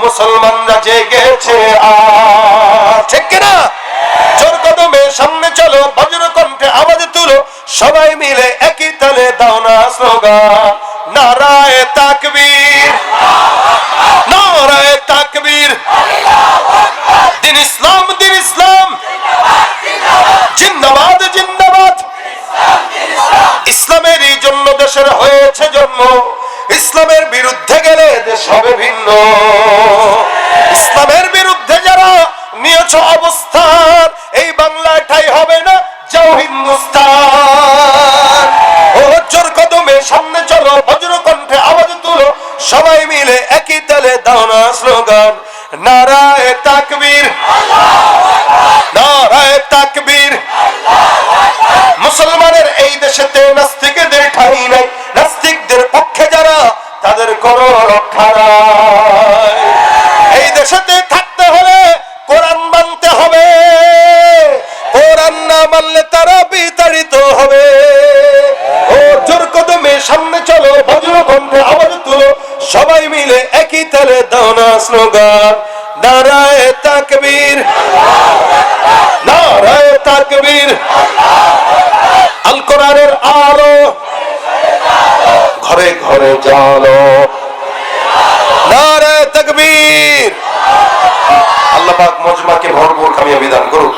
মুসলমানরা জেগেছে আজ। ঠিক কিনা? জোর কদমে সামনে চলো, বজ্র কণ্ঠে আওয়াজ তুলো, সবাই মিলে একই তালে দাও না স্লোগান, নারায়ে তাকবীর, নারায়ে তাকবীর, দিন ইসলাম, দিন ইসলাম, জিন্দাবাদ, জিন্দাবাদ। ইসলামেরই জন্য দেশের হয়েছে জন্ম, ইসলামের বিরুদ্ধে গেলে দেশ হবে ভিন্ন। ইসলামের বিরুদ্ধে যারা নিয়েছ অবস্থান, এই বাংলায় ঠাই হবে না, যাও হিন্দুস্তান। ও জোর কদমে সামনে চলো, বজ্র কণ্ঠে আওয়াজ তুলো, সবাই মিলে একই তালে দাও না স্লোগান, নারায়ে তাকবীর, নারায়ে তাকবীর। মুসলমানের এই দেশেতে নাস্তিকদের ঠাঁই নাই, নাস্তিকদের পক্ষে যারা তাদের কোনো রক্ষা নাই। এই দেশেতে থাকতে হলে কোরআন মানতে হবে, কোরআন না মানলে তারা বিতাড়িত হবে। ও জোর কদমে সামনে চলো, বজ্র কণ্ঠে আওয়াজ তুলো, সবাই মিলে একই তালে দাও না স্লোগান, নারায়ে তাকবীর, নারায়ে তাকবীর। আল কোরআনের আলো ঘরে ঘরে জালো, নারায়ে তাকবীর। আল্লাহ পাক মজমাকে ভরপুর কামিয়াবি দান করুক।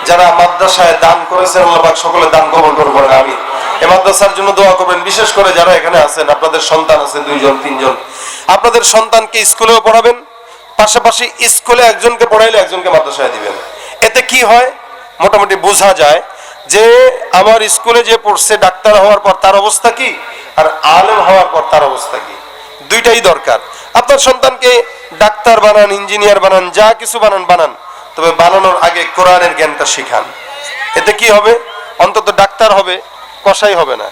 যারা মাদ্রাসায় দান করেছেন আল্লাহ পাক সকলে দান কবুল করবেন, আমিন। এই মাদ্রাসার জন্য দোয়া করবেন, বিশেষ করে যারা এখানে আছেন, আপনাদের সন্তান আছে 2 জন 3 জন, আপনাদের সন্তানকে স্কুলেও পড়াবেন, পাশাপাশি স্কুলে একজনকে পড়াইলে একজনকে মাদ্রাসায় দিবেন। এতে কি হয় মোটামুটি বোঝা যায় যে আমার স্কুলে যে পড়ছে ডাক্তার হওয়ার পর তার অবস্থা কি, আর আলেম হওয়ার পর তার অবস্থা কি। দুইটাই দরকার। আপনার সন্তানকে ডাক্তার বানান, ইঞ্জিনিয়ার বানান, যা কিছু বানান, তবে বানানোর আগে কোরআনের জ্ঞানটা শিখান। এতে কি হবে, অন্তত ডাক্তার হবে, কসাই হবে না।